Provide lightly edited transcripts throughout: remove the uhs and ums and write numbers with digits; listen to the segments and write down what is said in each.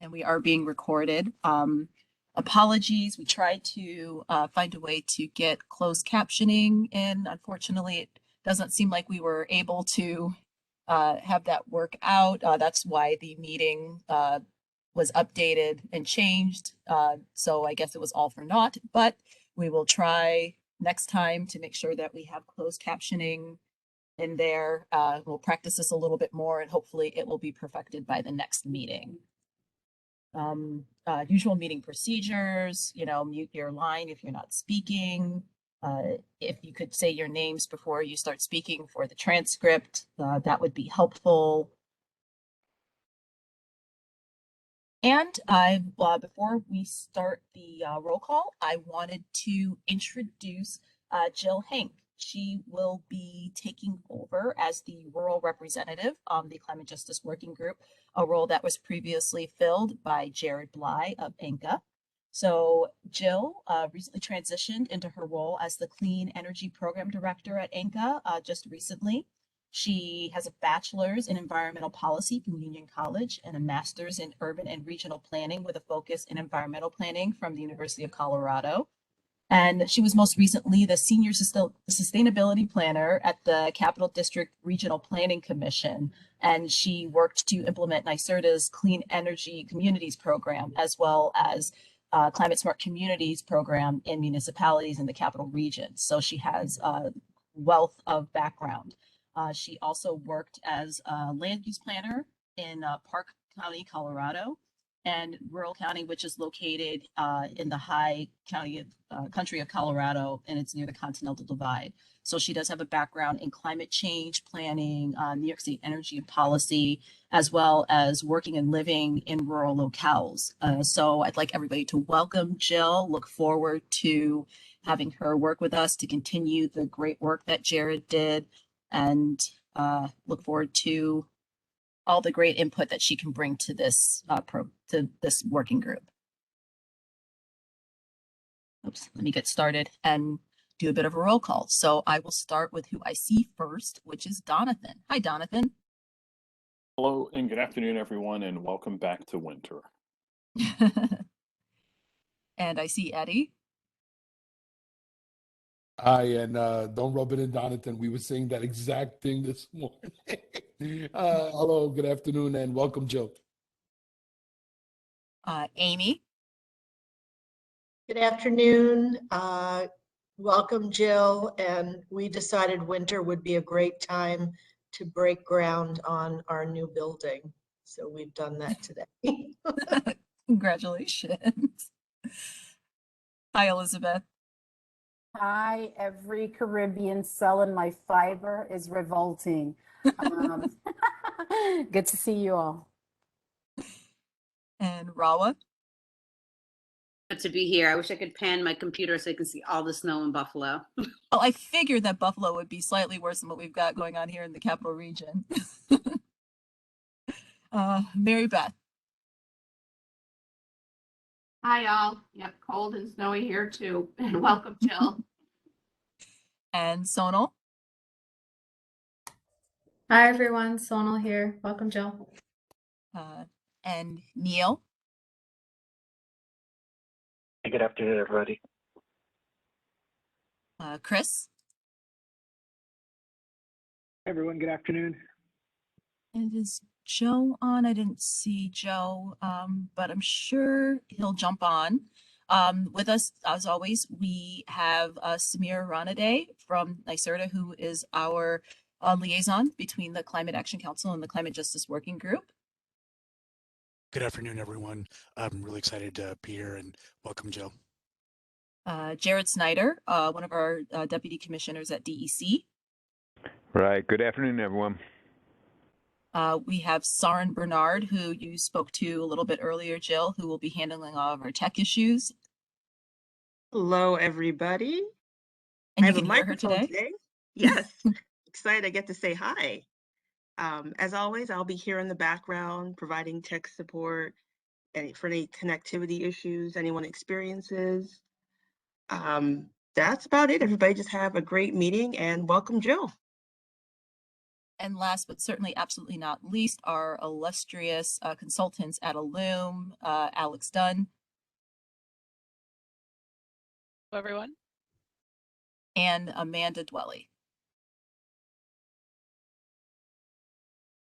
and we are being recorded. Apologies, we tried to find a way to get closed captioning in. Unfortunately, it doesn't seem like we were able to have that work out. That's why the meeting was updated and changed. So I guess it was all for naught, but we will try next time to make sure that we have closed captioning in there. We'll practice this a little bit more and hopefully it will be perfected by the next meeting. Usual meeting procedures, mute your line if you're not speaking. If you could say your names before you start speaking for the transcript, that would be helpful. And before we start the roll call, I wanted to introduce Jill Hank. She will be taking over as the rural representative on the Climate Justice Working Group, a role that was previously filled by Jared Bly of ANCA. So Jill recently transitioned into her role as the Clean Energy Program Director at ANCA just recently. She has a bachelor's in environmental policy from Union College and a master's in urban and regional planning with a focus in environmental planning from the University of Colorado. And she was most recently the senior sustainability planner at the Capital District Regional Planning Commission. And she worked to implement NYSERDA's Clean Energy Communities program, as well as Climate Smart Communities program in municipalities in the capital region. So she has a wealth of background. She also worked as a land use planner in Park County, Colorado, and Rural County, which is located in the high country of Colorado, and it's near the Continental Divide. So she does have a background in climate change planning, New York State energy and policy, as well as working and living in rural locales. So I'd like everybody to welcome Jill. Look forward to having her work with us to continue the great work that Jared did, and look forward to all the great input that she can bring to this working group. Oops, let me get started and do a bit of a roll call. So I will start with who I see first, which is Donathan. Hi, Donathan. Hello and good afternoon, everyone, and welcome back to winter. And I see Eddie. Hi, and don't rub it in, Donathan. We were saying that exact thing this morning. Hello, good afternoon, and welcome, Jill. Amy. Good afternoon. Welcome, Jill. And we decided winter would be a great time to break ground on our new building. So we've done that today. Congratulations. Hi, Elizabeth. Hi, every Caribbean cell in my fiber is revolting. Good to see you all. And Rawa. Good to be here. I wish I could pan my computer so I can see all the snow in Buffalo. Well, I figured that Buffalo would be slightly worse than what we've got going on here in the capital region. Mary Beth. Hi, all. Yep, cold and snowy here too. And welcome, Jill. And Sonal. Hi, everyone. Sonal here. Welcome, Jill. And Neil. Hey, good afternoon, everybody. Chris. Hey, everyone. Good afternoon. And is Joe on? I didn't see Joe, but I'm sure he'll jump on. With us, as always, we have Samir Ranade from NYSERDA, who is our liaison between the Climate Action Council and the Climate Justice Working Group. Good afternoon, everyone. I'm really excited to be here, and welcome, Jill. Jared Snyder, one of our deputy commissioners at DEC. Right. Good afternoon, everyone. We have Sarin Bernard, who you spoke to a little bit earlier, Jill, who will be handling all of our tech issues. Hello, everybody. And I you have can a hear her microphone today? Yes. Excited I get to say hi. As always, I'll be here in the background providing tech support for any connectivity issues anyone experiences. That's about it. Everybody just have a great meeting and welcome, Jill. And last but certainly absolutely not least, our illustrious consultants at Illume, Alex Dunn. Hello, everyone. And Amanda Dwelly.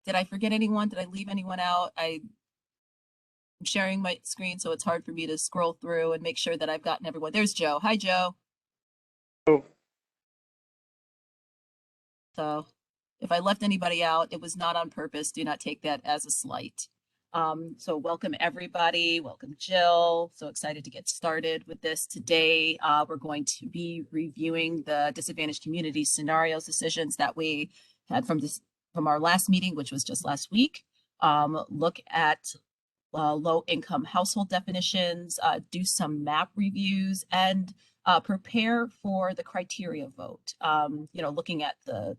Did I forget anyone? Did I leave anyone out? I'm sharing my screen, so it's hard for me to scroll through and make sure that I've gotten everyone. There's Joe. Hi, Joe. Oh. So if I left anybody out, it was not on purpose. Do not take that as a slight. So welcome everybody. Welcome Jill. So excited to get started with this today. We're going to be reviewing the disadvantaged community scenarios decisions that we had from our last meeting, which was just last week. Look at low income household definitions, do some map reviews, and prepare for the criteria vote. Looking at the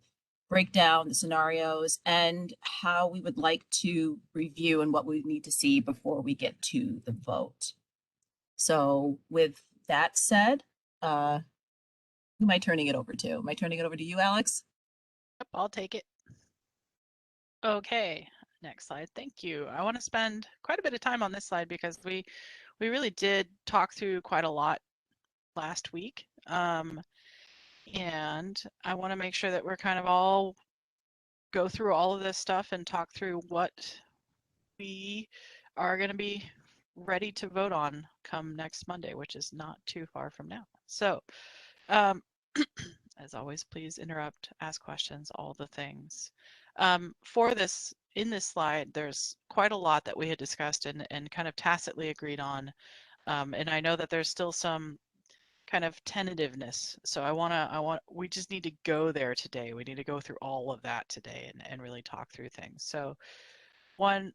breakdown, the scenarios, and how we would like to review and what we need to see before we get to the vote. So with that said, who am I turning it over to? Am I turning it over to you, Alex? Yep, I'll take it. Okay, next slide. Thank you. I want to spend quite a bit of time on this slide because we really did talk through quite a lot last week. And I want to make sure that we're kind of all go through all of this stuff and talk through what we are going to be ready to vote on come next Monday, which is not too far from now. So, as always, please interrupt, ask questions, all the things. For this, in this slide, there's quite a lot that we had discussed and kind of tacitly agreed on. And I know that there's still some kind of tentativeness. So we just need to go there today. We need to go through all of that today and really talk through things. So one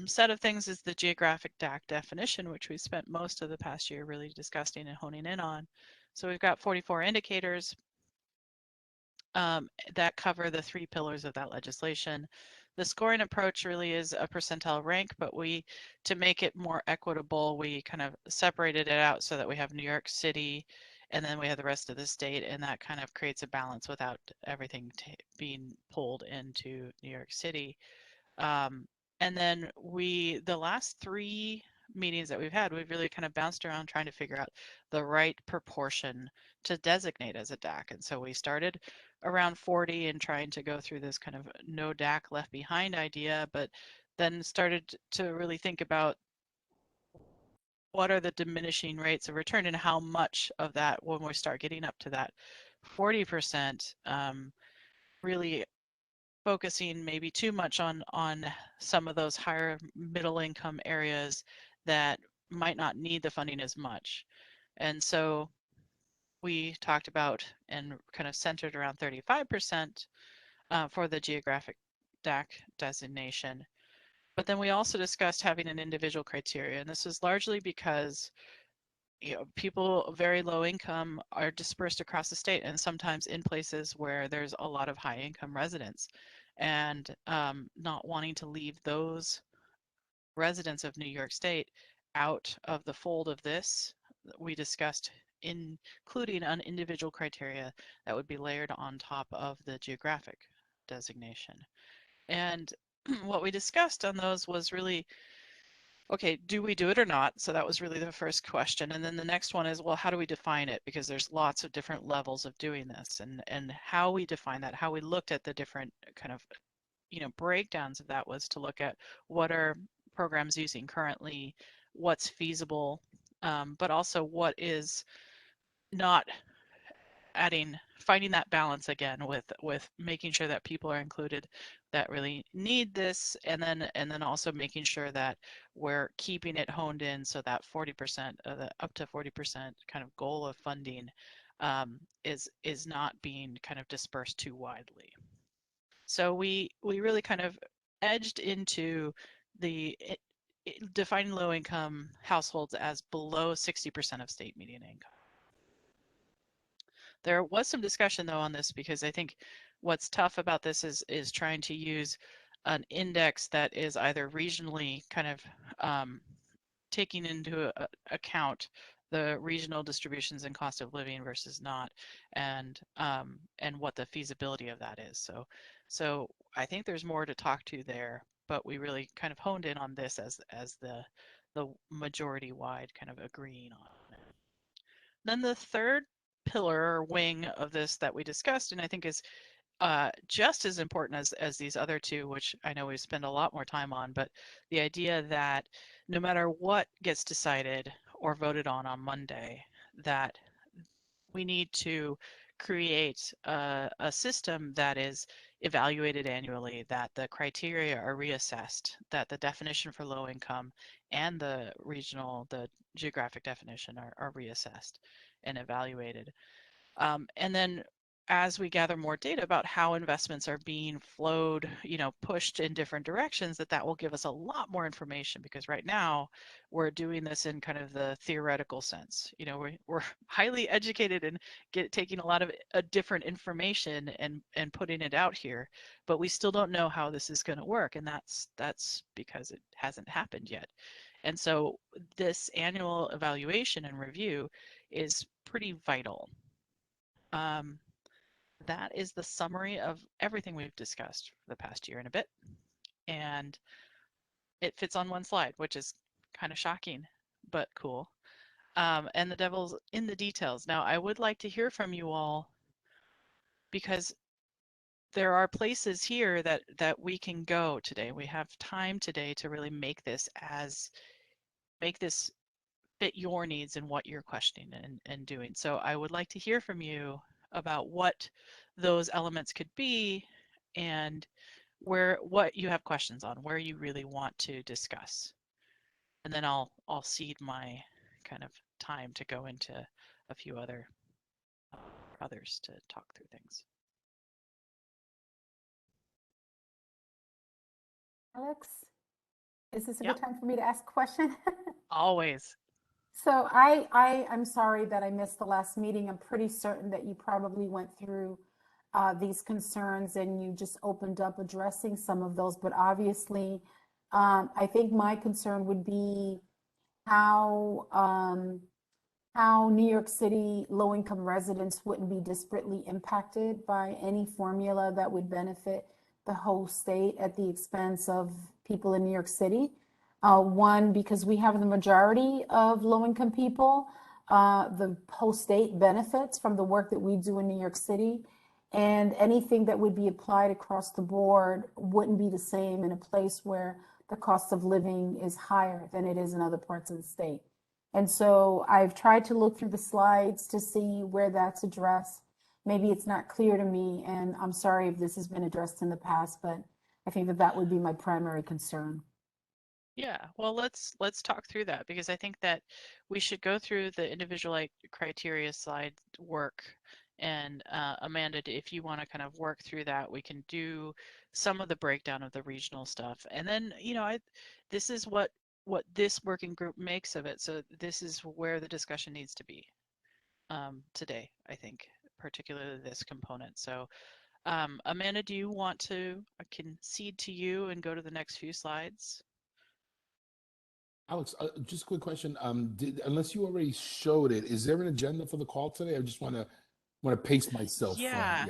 set of things is the geographic DAC definition, which we spent most of the past year really discussing and honing in on. So we've got 44 indicators that cover the 3 pillars of that legislation. The scoring approach really is a percentile rank, but to make it more equitable, we kind of separated it out so that we have New York City and then we have the rest of the state, and that kind of creates a balance without everything being pulled into New York City. And then the last 3 meetings that we've had, we've really kind of bounced around trying to figure out the right proportion to designate as a DAC. And so we started around 40 and trying to go through this kind of no DAC left behind idea, but then started to really think about what are the diminishing rates of return and how much of that, when we start getting up to that 40%, really focusing maybe too much on some of those higher middle income areas that might not need the funding as much. And so we talked about and kind of centered around 35% for the geographic DAC designation. But then we also discussed having an individual criteria, and this is largely because people very low income are dispersed across the state and sometimes in places where there's a lot of high income residents, and not wanting to leave those residents of New York State out of the fold of this, we discussed including an individual criteria that would be layered on top of the geographic designation. And what we discussed on those was really, okay, do we do it or not? So that was really the first question. And then the next one is, well, how do we define it? Because there's lots of different levels of doing this, and how we define that, how we looked at the different kind of, breakdowns of that was to look at what are programs using currently, what's feasible, but also what is not finding that balance again with making sure that people are included that really need this, and then also making sure that we're keeping it honed in so that 40% of the up to 40% kind of goal of funding is not being kind of dispersed too widely. So we really kind of edged into defining low income households as below 60% of state median income. There was some discussion though on this, because I think what's tough about this is trying to use an index that is either regionally kind of taking into account the regional distributions in cost of living versus not, and what the feasibility of that is. So So I think there's more to talk to there, but we really kind of honed in on this as the majority wide kind of agreeing on it. Then the third pillar or wing of this that we discussed, and I think is just as important as these other two, which I know we spend a lot more time on, but the idea that no matter what gets decided or voted on Monday, that we need to create a system that is evaluated annually, that the criteria are reassessed, that the definition for low income and the geographic definition are reassessed and evaluated. And then as we gather more data about how investments are being flowed, pushed in different directions, that will give us a lot more information, because right now we're doing this in kind of the theoretical sense. We're highly educated and taking a lot of different information and putting it out here, but we still don't know how this is going to work, and that's because it hasn't happened yet. And so this annual evaluation and review is pretty vital. That is the summary of everything we've discussed for the past year and a bit. And it fits on one slide, which is kind of shocking, but cool. And the devil's in the details. Now, I would like to hear from you all, because there are places here that we can go today. We have time today to really make this fit your needs and what you're questioning and doing. So I would like to hear from you about what those elements could be, and what you have questions on, where you really want to discuss. And then I'll cede my kind of time to go into a few others to talk through things. Alex, is this a good time for me to ask a question? Always. So I'm sorry that I missed the last meeting. I'm pretty certain that you probably went through these concerns and you just opened up addressing some of those. But obviously, I think my concern would be how New York City low-income residents wouldn't be disparately impacted by any formula that would benefit the whole state at the expense of people in New York City. One, because we have the majority of low-income people, the whole state benefits from the work that we do in New York City, and anything that would be applied across the board wouldn't be the same in a place where the cost of living is higher than it is in other parts of the state. And so I've tried to look through the slides to see where that's addressed. Maybe it's not clear to me, and I'm sorry if this has been addressed in the past, but I think that would be my primary concern. Yeah, well, let's talk through that, because I think that we should go through the individual criteria slide work. And Amanda, if you want to kind of work through that, we can do some of the breakdown of the regional stuff. And then, this is what this working group makes of it. So this is where the discussion needs to be today, I think, particularly this component. So Amanda, do you want to, I can cede to you and go to the next few slides. Alex, just a quick question. Unless you already showed it, is there an agenda for the call today? I just want to pace myself. Yeah.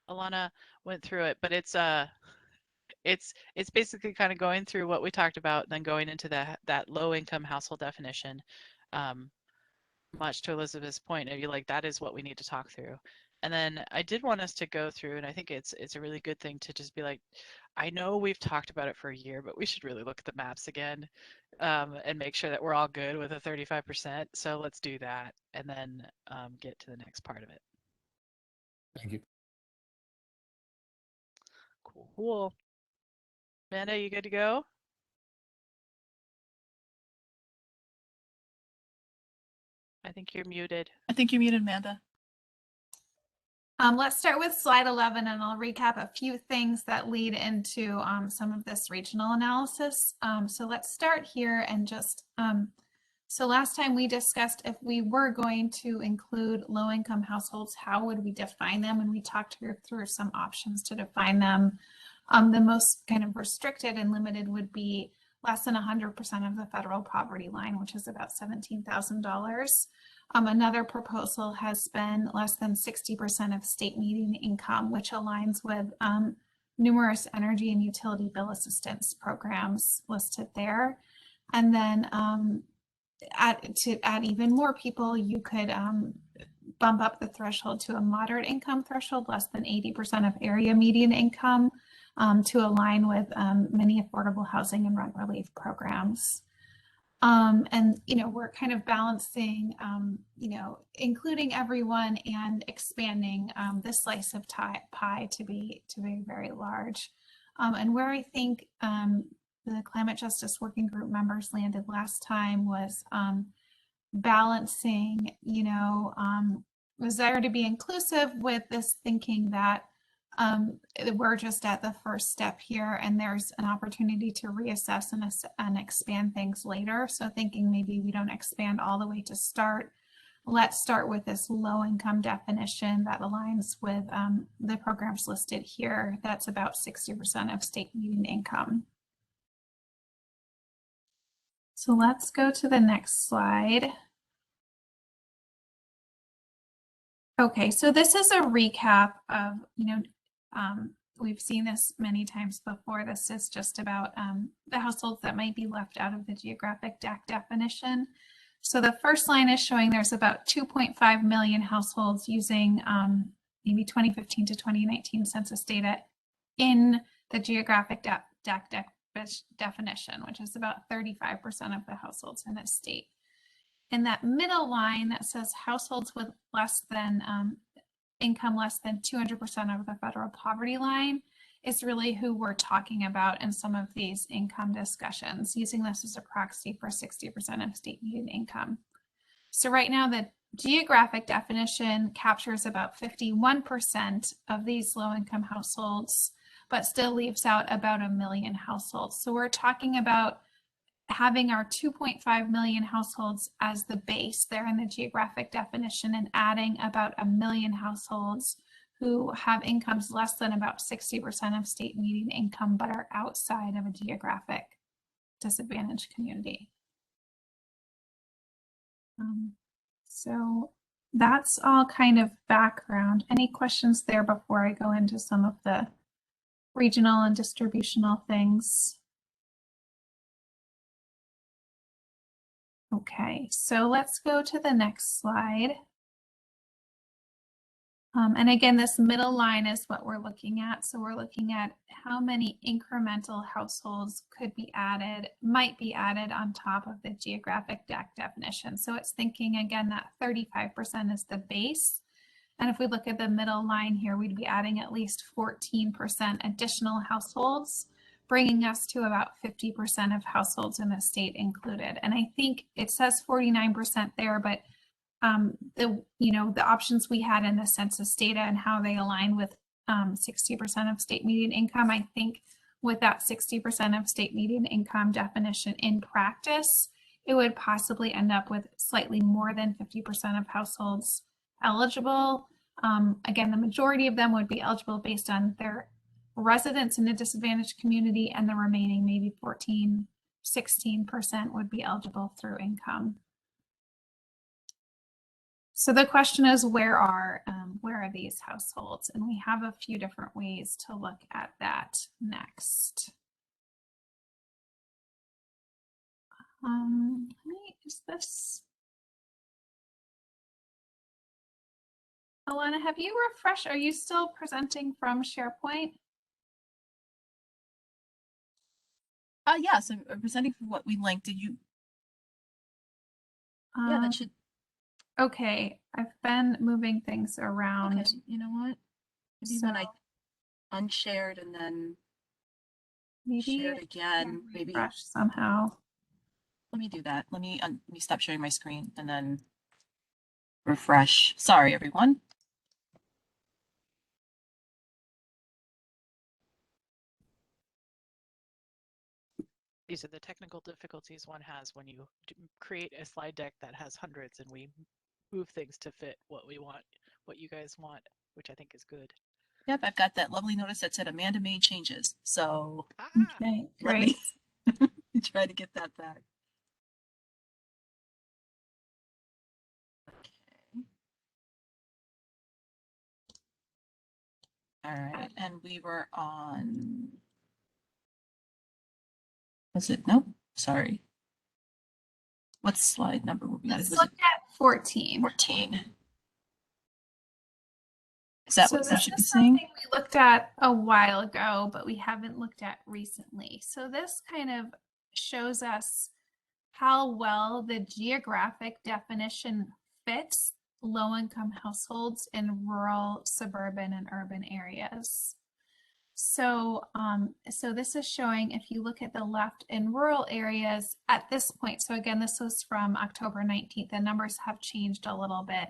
Alana went through it, but it's basically kind of going through what we talked about, then going into that low income household definition. Much to Elizabeth's point, you're like, that is what we need to talk through. And then I did want us to go through, and I think it's a really good thing to just be like, I know we've talked about it for a year, but we should really look at the maps again and make sure that we're all good with a 35%. So let's do that, and then get to the next part of it. Thank you. Cool. Amanda, you good to go? I think you're muted. I think you're muted, Amanda. Let's start with slide 11, and I'll recap a few things that lead into some of this regional analysis. So let's start here and just, so last time we discussed if we were going to include low-income households, how would we define them? And we talked through some options to define them. The most kind of restricted and limited would be less than 100% of the federal poverty line, which is about $17,000. Another proposal has been less than 60% of state median income, which aligns with numerous energy and utility bill assistance programs listed there. And then to add even more people, you could bump up the threshold to a moderate income threshold, less than 80% of area median income, to align with many affordable housing and rent relief programs. And, you know, we're kind of balancing, you know, including everyone and expanding the slice of pie to be very large. And where I think the Climate Justice Working Group members landed last time was balancing, you know, desire to be inclusive with this thinking that we're just at the first step here and there's an opportunity to reassess and expand things later. So thinking maybe we don't expand all the way to start. Let's start with this low income definition that aligns with the programs listed here. That's about 60% of state median income. So let's go to the next slide. Okay, so this is a recap of, you know, we've seen this many times before. This is just about the households that might be left out of the geographic DAC definition. So the first line is showing there's about 2.5 million households using maybe 2015 to 2019 census data in the geographic DAC definition, which is about 35% of the households in a state. In that middle line that says households with less than income less than 200% of the federal poverty line is really who we're talking about in some of these income discussions, using this as a proxy for 60% of state median income. So right now the geographic definition captures about 51% of these low income households, but still leaves out about 1 million households. So we're talking about having our 2.5 million households as the base there in the geographic definition and adding about 1 million households who have incomes less than about 60% of state median income but are outside of a geographic disadvantaged community. So that's all kind of background. Any questions there before I go into some of the regional and distributional things? Okay, so let's go to the next slide. And again, this middle line is what we're looking at. So we're looking at how many incremental households could be added, might be added on top of the geographic DAC definition. So it's thinking again that 35% is the base. And if we look at the middle line here, we'd be adding at least 14% additional households, bringing us to about 50% of households in the state included. And I think it says 49% there, but the options we had in the census data and how they align with 60% of state median income, I think with that 60% of state median income definition in practice, it would possibly end up with slightly more than 50% of households eligible. Again, the majority of them would be eligible based on their residents in a disadvantaged community, and the remaining maybe 16% would be eligible through income. So the question is, where are these households? And we have a few different ways to look at that next. Is this? Alana, have you refreshed? Are you still presenting from SharePoint? Yes, I'm presenting from what we linked. Did you? Yeah, that should. Okay, I've been moving things around. Okay, you know what? Maybe when I unshared and then shared again, maybe refresh somehow. Let me do that. Let me stop sharing my screen and then refresh. Sorry, everyone. These are the technical difficulties one has when you create a slide deck that has hundreds and we move things to fit what we want, what you guys want, which I think is good. Yep, I've got that lovely notice that said Amanda made changes. So okay, let great. me try to get that back. All right, and we were on, was it, nope, sorry. What slide number were we on? Let's Was look it at 14. 14? Is that So what we this should be is saying? something we looked at a while ago, but we haven't looked at recently. So this kind of shows us how well the geographic definition fits low-income households in rural, suburban, and urban areas. So, so this is showing, if you look at the left in rural areas at this point, so again, this was from October 19th, the numbers have changed a little bit.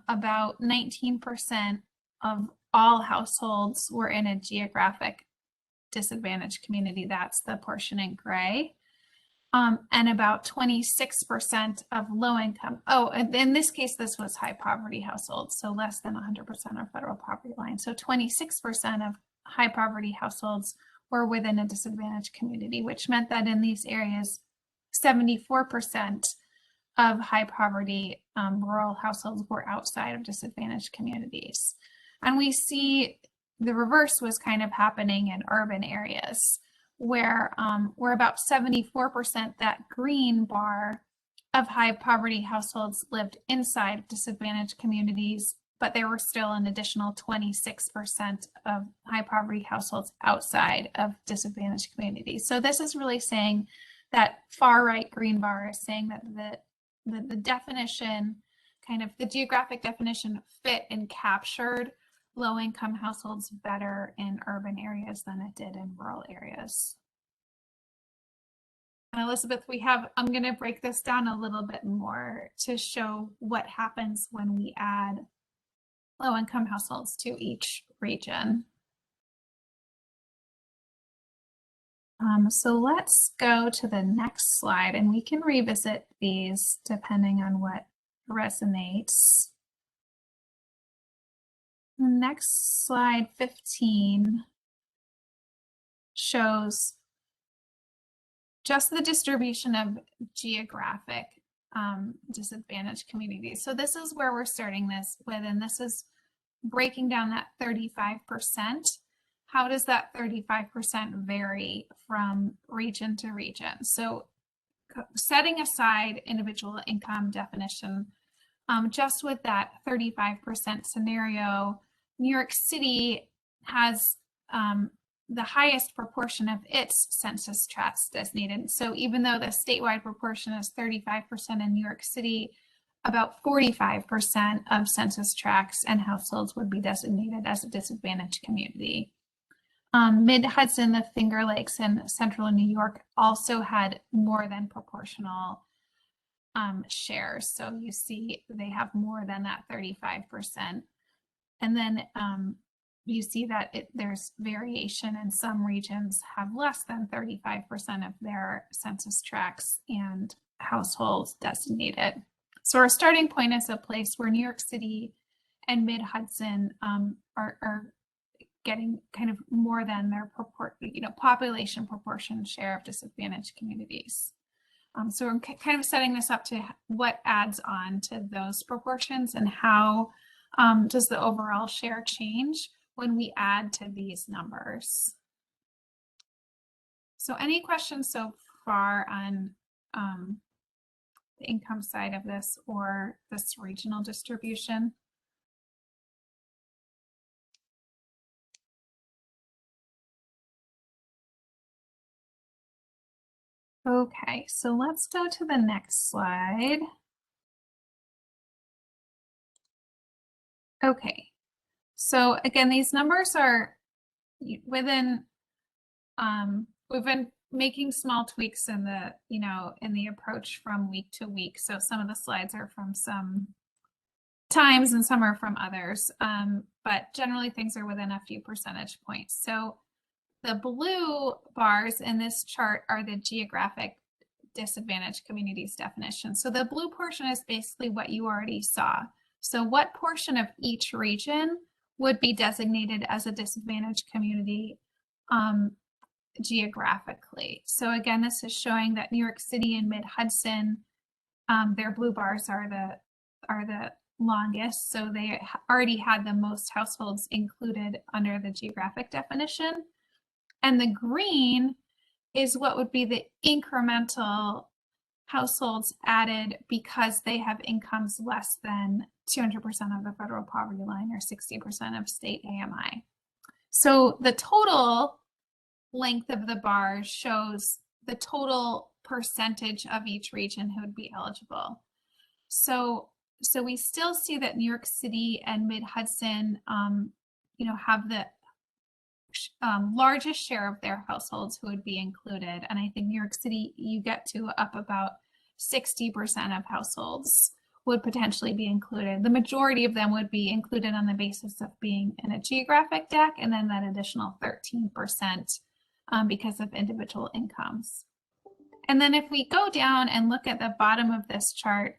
About 19% of all households were in a geographic disadvantaged community. That's the portion in gray. And about 26% of low income. Oh, and in this case, this was high poverty households, so less than 100% of federal poverty line. So 26% of high poverty households were within a disadvantaged community, which meant that in these areas, 74% of high poverty rural households were outside of disadvantaged communities. And we see the reverse was kind of happening in urban areas where we're about 74%, that green bar of high poverty households lived inside of disadvantaged communities, but there were still an additional 26% of high poverty households outside of disadvantaged communities. So this is really saying that far right green bar is saying that the definition, kind of the geographic definition, fit and captured low-income households better in urban areas than it did in rural areas. And Elizabeth, I'm going to break this down a little bit more to show what happens when we add low-income households to each region. So let's go to the next slide, and we can revisit these depending on what resonates. The next slide, 15, shows just the distribution of geographic disadvantaged communities. So this is where we're starting this with, and this is breaking down that 35%. How does that 35% vary from region to region? So setting aside individual income definition, just with that 35% scenario, New York City has the highest proportion of its census tracts designated. So even though the statewide proportion is 35% in New York City, about 45% of census tracts and households would be designated as a disadvantaged community. Mid-Hudson, the Finger Lakes, and Central New York also had more than proportional shares. So you see they have more than that 35%. And then you see that there's variation, and some regions have less than 35% of their census tracts and households designated. So our starting point is a place where New York City and Mid-Hudson are getting kind of more than their population proportion share of disadvantaged communities. So we're kind of setting this up to what adds on to those proportions, and how does the overall share change when we add to these numbers. So any questions so far on the income side of this or this regional distribution? Okay, so let's go to the next slide. Okay, so again, these numbers are within, we've been making small tweaks in the, in the approach from week to week. So some of the slides are from some times and some are from others, but generally things are within a few percentage points. So the blue bars in this chart are the geographic disadvantaged communities definition. So the blue portion is basically what you already saw. So what portion of each region would be designated as a disadvantaged community geographically? So again, this is showing that New York City and Mid-Hudson, their blue bars are the longest, so they already had the most households included under the geographic definition. And the green is what would be the incremental households added because they have incomes less than 200% of the federal poverty line or 60% of state AMI. So the total length of the bar shows the total percentage of each region who would be eligible. So we still see that New York City and Mid-Hudson, have the largest share of their households who would be included. And I think New York City, you get to up about 60% of households would potentially be included. The majority of them would be included on the basis of being in a geographic DAC, and then that additional 13% because of individual incomes. And then if we go down and look at the bottom of this chart,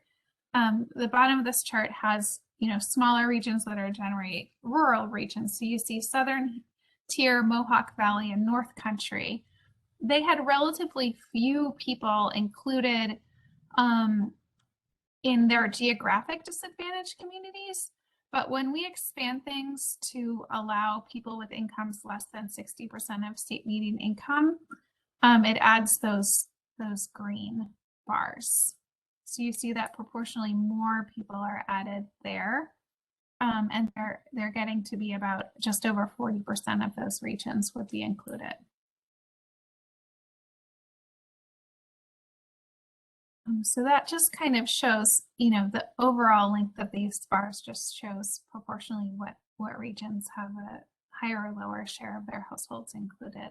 the bottom of this chart has, smaller regions that are generally rural regions. So you see Southern Tier, Mohawk Valley, and North Country. They had relatively few people included in their geographic disadvantaged communities. But when we expand things to allow people with incomes less than 60% of state median income, it adds those green bars. So you see that proportionally more people are added there. And they're getting to be about just over 40% of those regions would be included. So that just kind of shows, the overall length of these bars just shows proportionally what regions have a higher or lower share of their households included.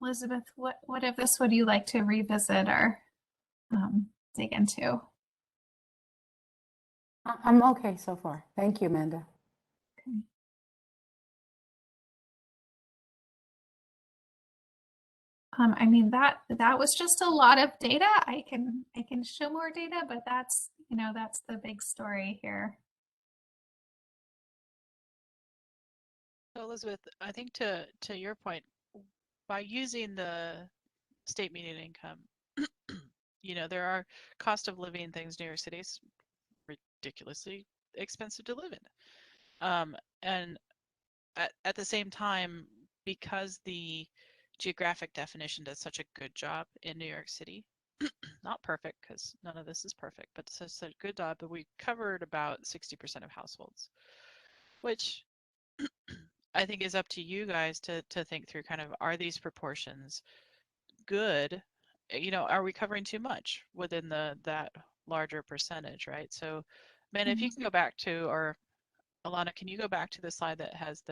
Elizabeth, what of this would you like to revisit or dig into? I'm okay so far. Thank you, Amanda. Okay. I mean, that was just a lot of data. I can show more data, but that's the big story here. So Elizabeth, I think to your point, by using the state median income, there are cost of living things. New York City is ridiculously expensive to live in. And at the same time, because the geographic definition does such a good job in New York City, not perfect because none of this is perfect, but it's such a good job that we covered about 60% of households, which I think is up to you guys to think through kind of, are these proportions good? Are we covering too much within that larger percentage, right? So, man, if you can go back to, or Alana, can you go back to the slide that has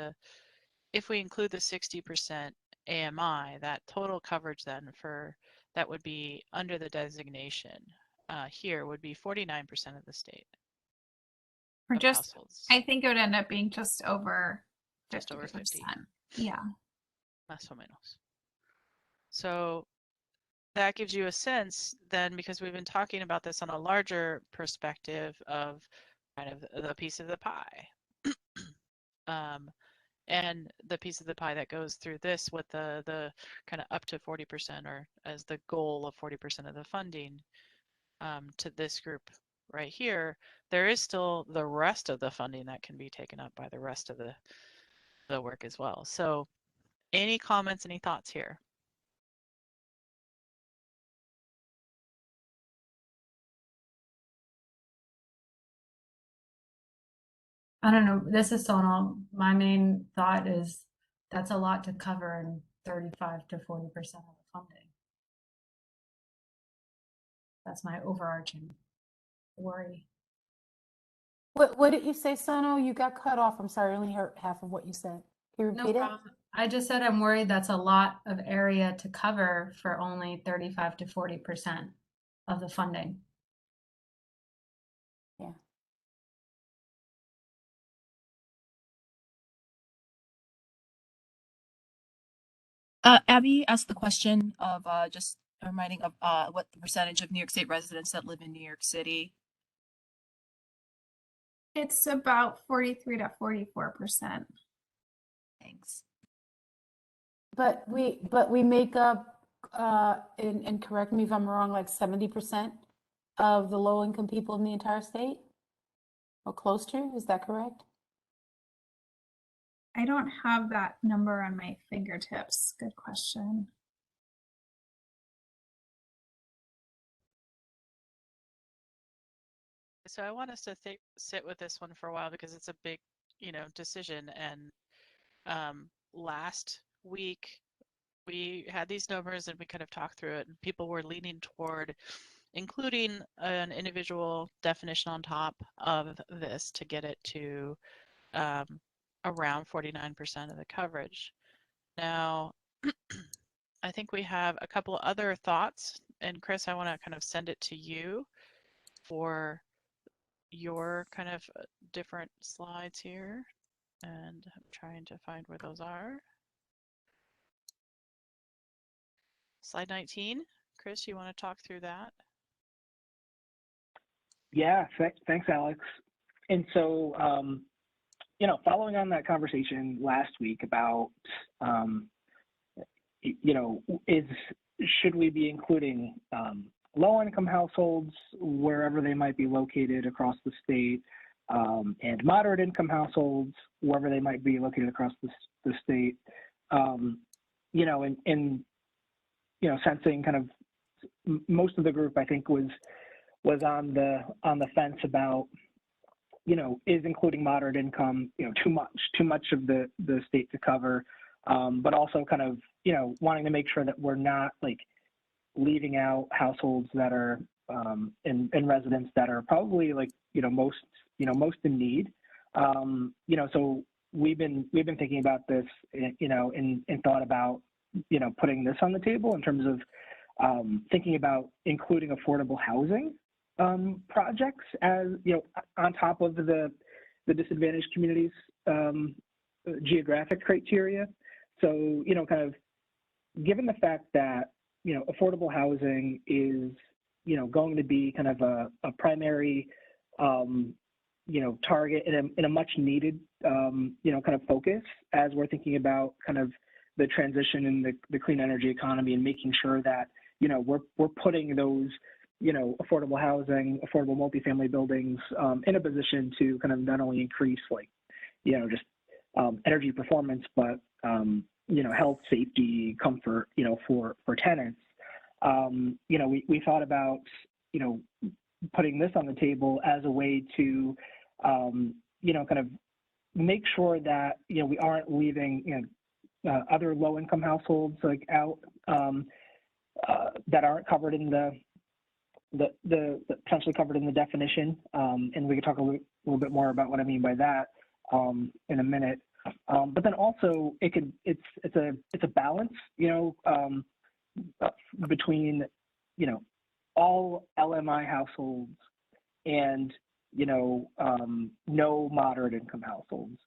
if we include the 60% AMI, that total coverage then that would be under the designation here would be 49% of the state. Or just, households. I think it would end up being just over 50%. Just over 50. Yeah. Más o menos. So that gives you a sense then, because we've been talking about this on a larger perspective of kind of the piece of the pie. And the piece of the pie that goes through this with the kind of up to 40% or as the goal of 40% of the funding to this group right here, there is still the rest of the funding that can be taken up by the rest of the work as well. So any comments, any thoughts here? I don't know. This is Sonal. My main thought is that's a lot to cover in 35 to 40% of the funding. That's my overarching worry. What did you say, Sonal? You got cut off. I'm sorry, I only heard half of what you said. Can you repeat it? problem. I just said I'm worried that's a lot of area to cover for only 35 to 40% of the funding. Yeah. Abby asked the question of just reminding of what the percentage of New York State residents that live in New York City. It's about 43 to 44%. Thanks. But we make up, and correct me if I'm wrong, like 70% of the low-income people in the entire state? Or close to, is that correct? I don't have that number on my fingertips. Good question. So I want us to sit with this one for a while because it's a big, decision. And last week we had these numbers and we kind of talked through it, and people were leaning toward including an individual definition on top of this to get it to around 49% of the coverage. Now, I think we have a couple other thoughts, and Chris, I want to kind of send it to you for your kind of different slides here, and I'm trying to find where those are. Slide 19. Chris, you want to talk through that? Yeah, thanks, Alex. And so, following on that conversation last week about, should we be including low-income households wherever they might be located across the state, and moderate-income households wherever they might be located across the state, sensing kind of most of the group, I think, was on the fence about, is including moderate income, too much of the state to cover, but also kind of, wanting to make sure that we're not like leaving out households that are in residents that are probably like, most in need. So we've been thinking about this, and thought about, putting this on the table in terms of thinking about including affordable housing projects as, on top of the disadvantaged communities geographic criteria. So, kind of given the fact that, affordable housing is, going to be kind of a primary, target in a much needed, kind of focus as we're thinking about kind of the transition in the clean energy economy, and making sure that, we're putting those, affordable housing, affordable multifamily buildings in a position to kind of not only increase like, just energy performance, but, health, safety, comfort, for tenants. We thought about, putting this on the table as a way to, kind of make sure that, we aren't leaving, other low-income households like out that aren't covered in the potentially covered in the definition, and we can talk a little bit more about what I mean by that in a minute. But then also it's a balance, between all LMI households and no moderate income households.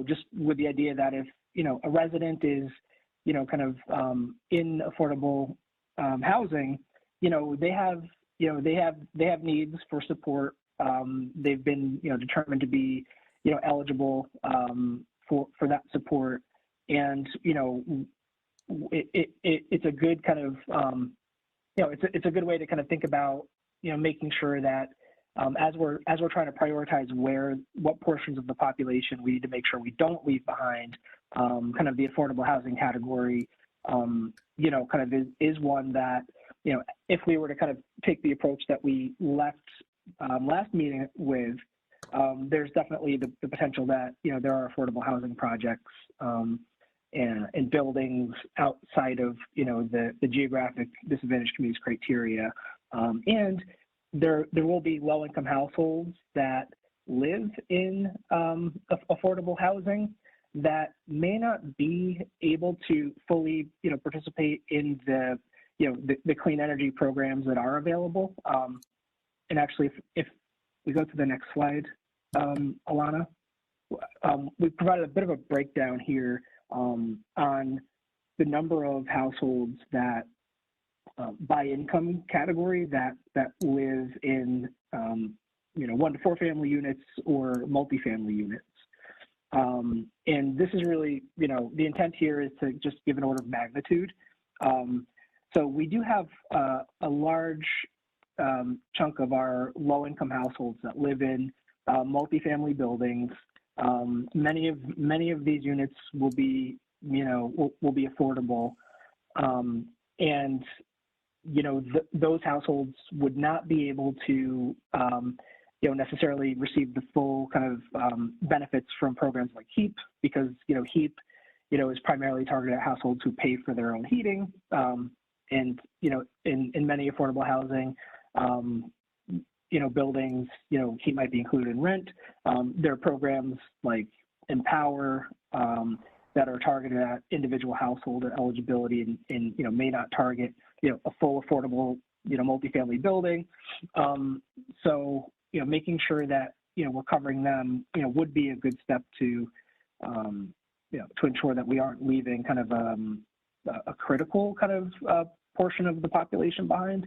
Just with the idea that if a resident is kind of in affordable housing, they have needs for support. They've been determined to be eligible for that support, and it's a good kind of it's a good way to kind of think about making sure that as we're trying to prioritize what portions of the population we need to make sure we don't leave behind, kind of the affordable housing category kind of is one that if we were to kind of take the approach that we left last meeting with, there's definitely the potential that there are affordable housing projects and buildings outside of the geographic disadvantaged communities criteria, and there will be low-income households that live in affordable housing that may not be able to fully participate in the clean energy programs that are available. And actually, if we go to the next slide, Alana, we provided a bit of a breakdown here on the number of households that by income category that live in 1 to 4 family units or multifamily units. And this is really, the intent here is to just give an order of magnitude. So we do have a large chunk of our low-income households that live in multifamily buildings. Many of these units will be, will be affordable, and those households would not be able to, necessarily receive the full kind of benefits from programs like HEAP, because HEAP, is primarily targeted at households who pay for their own heating, and in many affordable housing, buildings, HEAP might be included in rent. There are programs like Empower that are targeted at individual household eligibility and may not target a full affordable multifamily building. So making sure that we're covering them would be a good step to to ensure that we aren't leaving kind of a critical kind of portion of the population behind.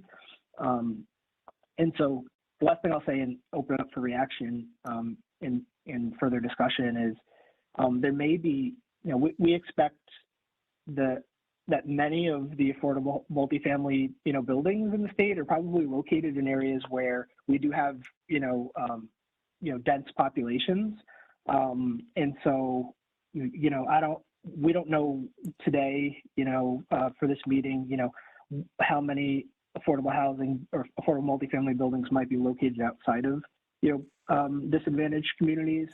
And so the last thing I'll say and open up for reaction in further discussion is there may be, we expect that many of the affordable multifamily, buildings in the state are probably located in areas where we do have, dense populations. And so, we don't know today, for this meeting, how many affordable housing or affordable multifamily buildings might be located outside of, disadvantaged communities.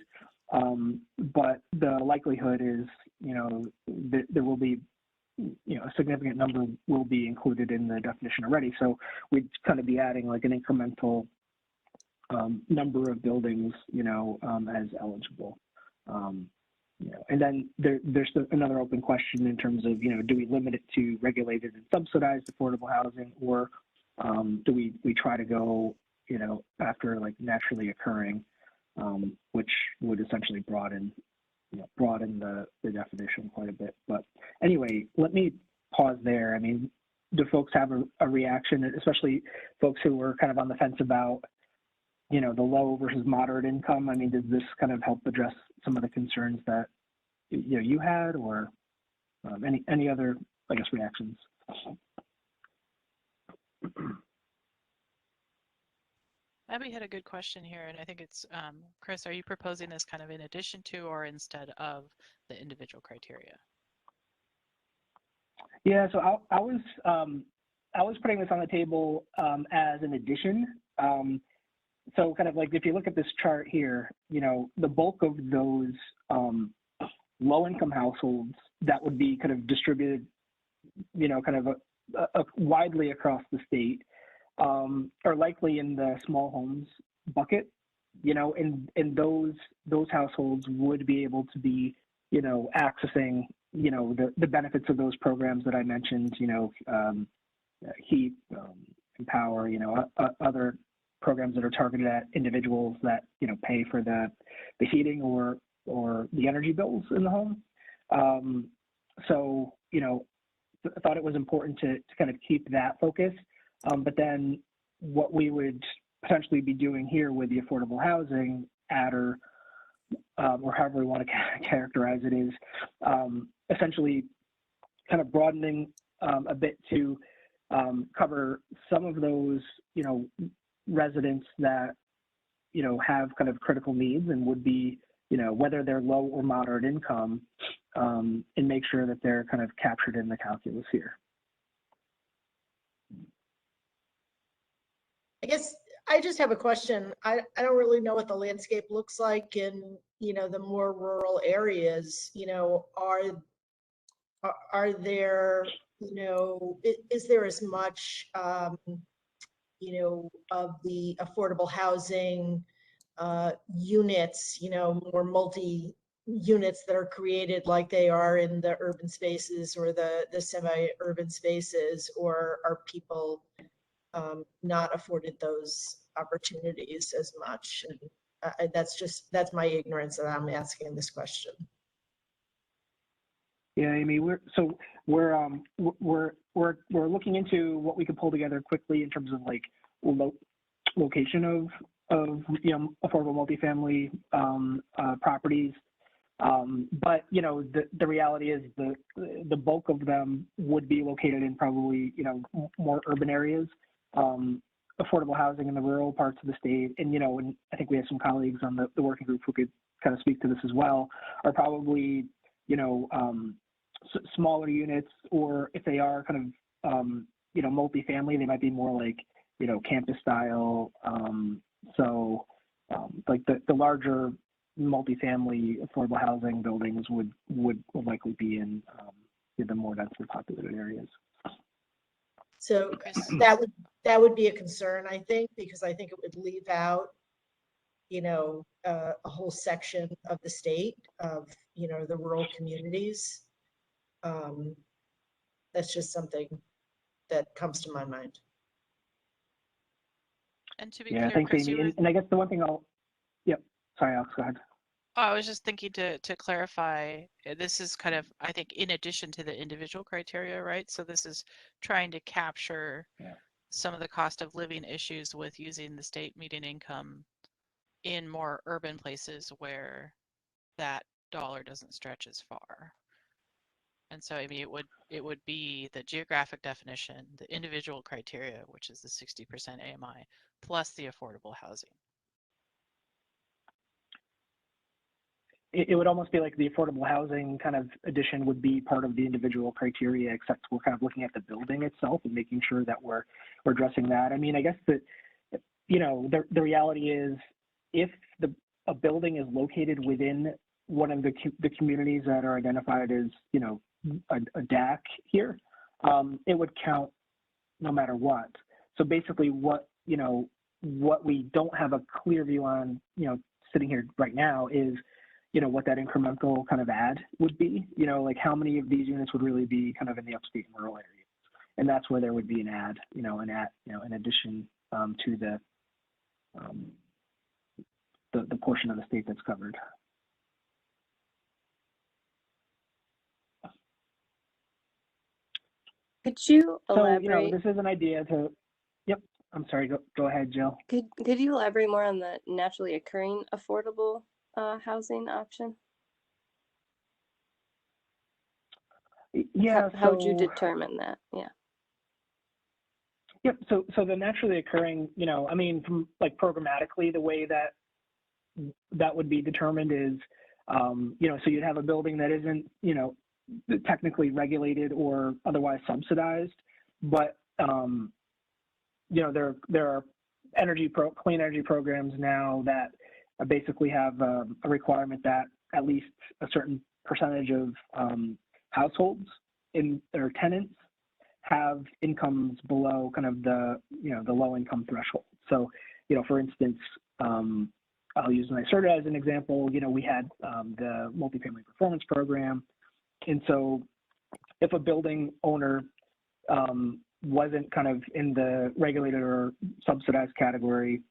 But the likelihood is, there will be, a significant number will be included in the definition already. So we'd kind of be adding like an incremental number of buildings, as eligible. And then there's another open question in terms of, do we limit it to regulated and subsidized affordable housing, or do we try to go, after like naturally occurring, which would essentially broaden the definition quite a bit. But anyway, let me pause there. I mean, do folks have a reaction, especially folks who were kind of on the fence about, the low versus moderate income? I mean, does this kind of help address some of the concerns that, you had, or any other, I guess, reactions? Abby had a good question here, and I think it's, Chris, are you proposing this kind of in addition to or instead of the individual criteria? Yeah, so I was putting this on the table as an addition. So kind of like if you look at this chart here, the bulk of those low-income households that would be kind of distributed, kind of widely across the state, are likely in the small homes bucket, and those households would be able to be, accessing, the benefits of those programs that I mentioned, HEAP, Empower, other programs that are targeted at individuals that, pay for the heating or the energy bills in the home. So, I thought it was important to kind of keep that focus. But then what we would potentially be doing here with the affordable housing adder, or however we want to characterize it, is essentially kind of broadening a bit to cover some of those, residents that, have kind of critical needs and would be, whether they're low or moderate income, and make sure that they're kind of captured in the calculus here. I guess I just have a question. I don't really know what the landscape looks like in, the more rural areas. Are there, is there as much, of the affordable housing units, more multi-units that are created like they are in the urban spaces or the semi-urban spaces, or are people not afforded those opportunities as much? And that's my ignorance that I'm asking this question. Yeah, Amy, we're looking into what we could pull together quickly in terms of like location of affordable multifamily properties. But you know, the reality is the bulk of them would be located in probably, you know, more urban areas. Affordable housing in the rural parts of the state, and you know, and I think we have some colleagues on the working group who could kind of speak to this as well, are probably, you know, smaller units, or if they are kind of, you know, multifamily, they might be more like, you know, campus style. Like the larger multifamily affordable housing buildings would likely be in the more densely populated areas. So that would be a concern, I think, because I think it would leave out, you know, a whole section of the state of, you know, the rural communities. That's just something that comes to my mind. And to be Yeah, clear, thanks, Chris, Amy. And I guess the one thing yep, sorry, Alex, go ahead. Oh, I was just thinking to clarify, this is kind of, I think, in addition to the individual criteria, right? So this is trying to capture some of the cost of living issues with using the state median income in more urban places where that dollar doesn't stretch as far. And so, I mean, it would be the geographic definition, the individual criteria, which is the 60% AMI, plus the affordable housing. It would almost be like the affordable housing kind of addition would be part of the individual criteria, except we're kind of looking at the building itself and making sure that we're addressing that. I mean, I guess that, you know, the reality is, if a building is located within one of the communities that are identified as, you know, a DAC here, it would count no matter what. So basically, what we don't have a clear view on, you know, sitting here right now is, you know, what that incremental kind of add would be, you know, like how many of these units would really be kind of in the upstate and rural areas. And that's where there would be an add, you know, in addition to the portion of the state that's covered. Could you elaborate? So, you know, this is an idea to, yep, I'm sorry, go ahead, Jill. Could you elaborate more on the naturally occurring affordable housing option? Yeah. How would you determine that? Yeah. Yep. So the naturally occurring, you know, I mean, from like programmatically, the way that would be determined is, you know, so you'd have a building that isn't, you know, technically regulated or otherwise subsidized, but you know, there are clean energy programs now that basically have a requirement that at least a certain percentage of households in their tenants have incomes below kind of the, you know, the low income threshold. So, you know, for instance, I'll use NYSERDA as an example. You know, we had the multifamily performance program. And so if a building owner wasn't kind of in the regulated or subsidized category,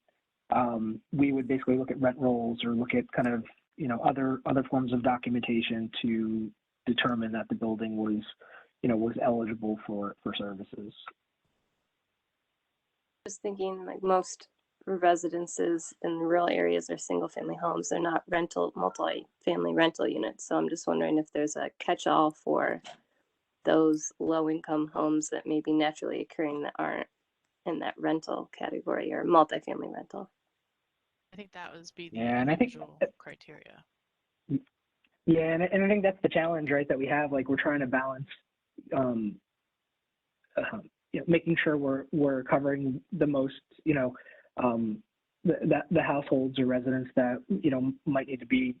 we would basically look at rent rolls or look at kind of, you know, other forms of documentation to determine that the building was, you know, was eligible for services. Just thinking, like, most residences in the rural areas are single family homes. They're not multi-family rental units. So I'm just wondering if there's a catch-all for those low income homes that may be naturally occurring that aren't in that rental category or multifamily rental. I think that would be the Yeah, and I think criteria. Yeah, and I think that's the challenge, right, that we have. Like, we're trying to balance, you know, making sure we're covering the most, you know, the households or residents that, you know, might need to be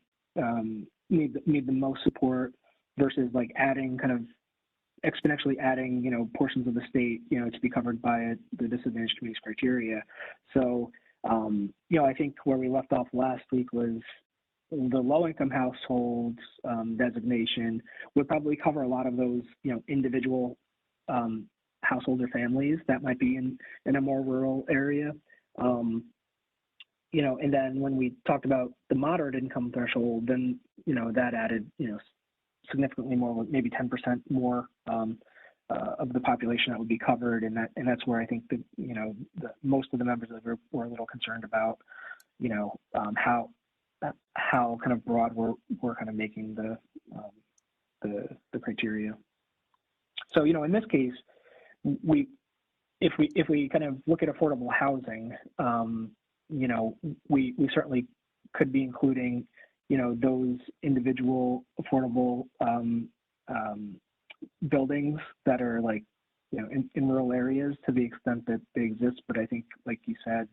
need the most support, versus like adding kind of exponentially adding, you know, portions of the state, you know, to be covered by the disadvantaged communities criteria. So, you know, I think where we left off last week was the low-income households designation would probably cover a lot of those, you know, individual households or families that might be in a more rural area. You know, and then when we talked about the moderate income threshold, then, you know, that added, you know, significantly more, maybe 10% more of the population that would be covered, and that's where I think that, you know, most of the members of the group were a little concerned about, you know, how how kind of broad we're kind of making the criteria. So, you know, in this case, if we kind of look at affordable housing, you know, we certainly could be including, you know, those individual affordable buildings that are like, you know, in rural areas to the extent that they exist. But I think, like you said,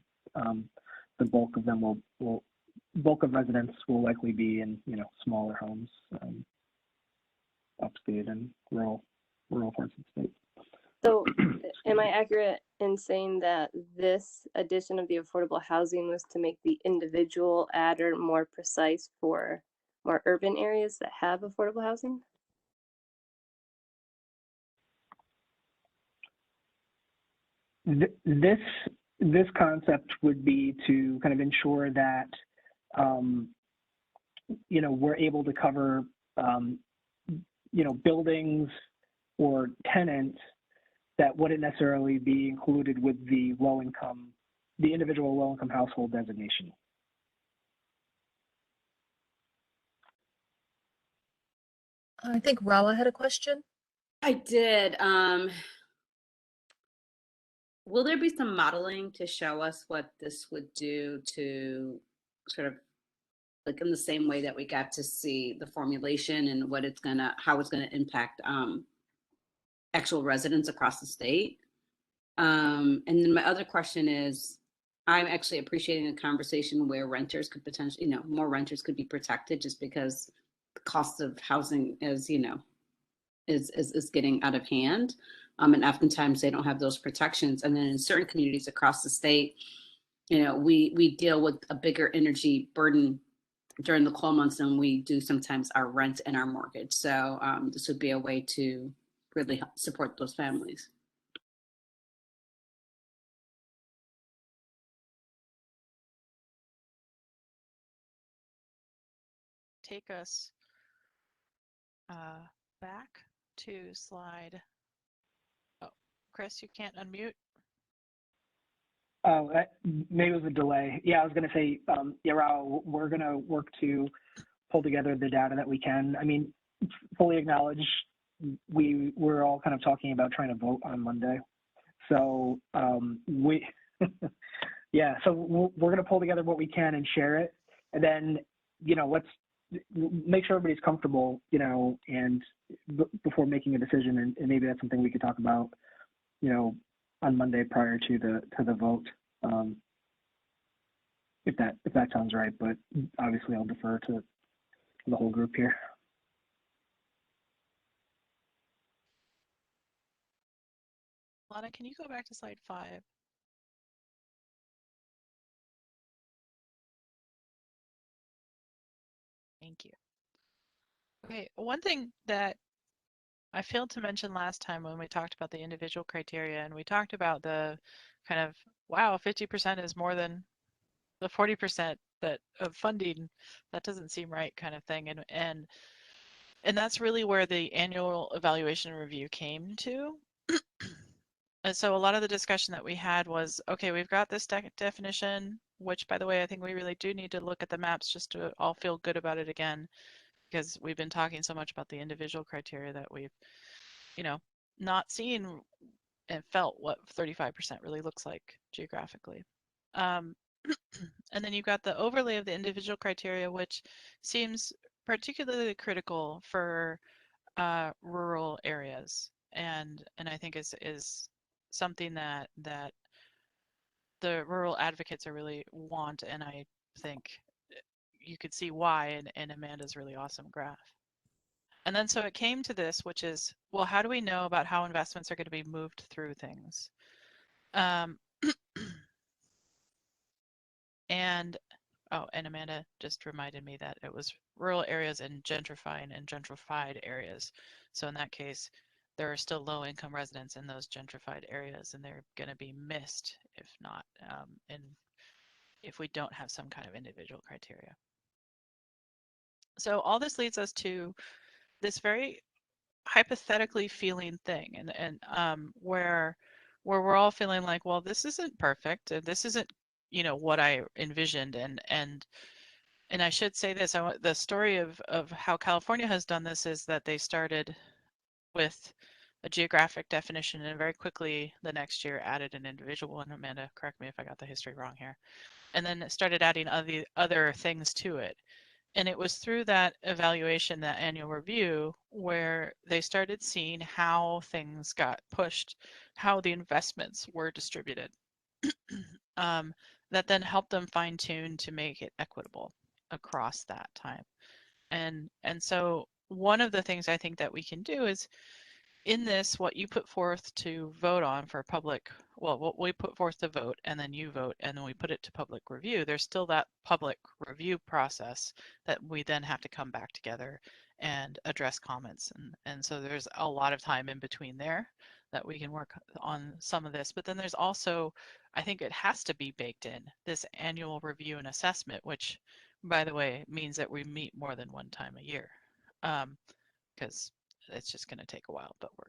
the bulk of them bulk of residents will likely be in, you know, smaller homes, upstate and rural parts of the state. So am I accurate in saying that this addition of the affordable housing was to make the individual adder more precise for more urban areas that have affordable housing? This concept would be to kind of ensure that, you know, we're able to cover, you know, buildings or tenants that wouldn't necessarily be included with the individual low-income household designation. I think Rawa had a question. I did. Will there be some modeling to show us what this would do to sort of like in the same way that we got to see the formulation and how it's gonna impact actual residents across the state? And then my other question is, I'm actually appreciating a conversation where renters could potentially, you know, more renters could be protected just because the cost of housing is, you know, is getting out of hand. And oftentimes they don't have those protections. And then in certain communities across the state, you know, we deal with a bigger energy burden during the cold months than we do sometimes our rent and our mortgage. So this would be a way to really help support those families. Take us back to slide. Oh, Chris, you can't unmute. Oh, maybe it was a delay. Yeah, I was going to say, yeah, Raul, we're going to work to pull together the data that we can. I mean, fully acknowledge we're all kind of talking about trying to vote on Monday. So yeah, so we're going to pull together what we can and share it. And then, you know, let's make sure everybody's comfortable, you know, and before making a decision. And maybe that's something we could talk about, you know, on Monday prior to the vote, if that sounds right. But obviously, I'll defer to the whole group here. Lana, can you go back to slide 5? Thank you. Okay, one thing that I failed to mention last time when we talked about the individual criteria, and we talked about the kind of, wow, 50% is more than the 40% that of funding, that doesn't seem right kind of thing. And that's really where the annual evaluation review came to. And so a lot of the discussion that we had was, okay, we've got this definition, which, by the way, I think we really do need to look at the maps just to all feel good about it again, because we've been talking so much about the individual criteria that we've, you know, not seen and felt what 35% really looks like geographically. And then you've got the overlay of the individual criteria, which seems particularly critical for rural areas, and I think is something that the rural advocates are really want, and I think you could see why in Amanda's really awesome graph. And then so it came to this, which is, well, how do we know about how investments are going to be moved through things? And Amanda just reminded me that it was rural areas and gentrifying and gentrified areas. So in that case, there are still low income residents in those gentrified areas, and they're going to be missed if not, and if we don't have some kind of individual criteria. So all this leads us to this very hypothetically feeling thing, and where we're all feeling like, well, this isn't perfect, and this isn't, you know, what I envisioned, and And I should say this, the story of how California has done this is that they started with a geographic definition and very quickly the next year added an individual one. Amanda, correct me if I got the history wrong here. And then started adding other things to it. And it was through that evaluation, that annual review, where they started seeing how things got pushed, how the investments were distributed, that then helped them fine tune to make it equitable across that time. And so one of the things I think that we can do is in this, what you put forth to vote on for public, well, what we put forth to vote and then you vote and then we put it to public review, there's still that public review process that we then have to come back together and address comments. And so there's a lot of time in between there that we can work on some of this. But then there's also, I think it has to be baked in, this annual review and assessment, which, by the way, means that we meet more than one time a year. Because it's just going to take a while, but we're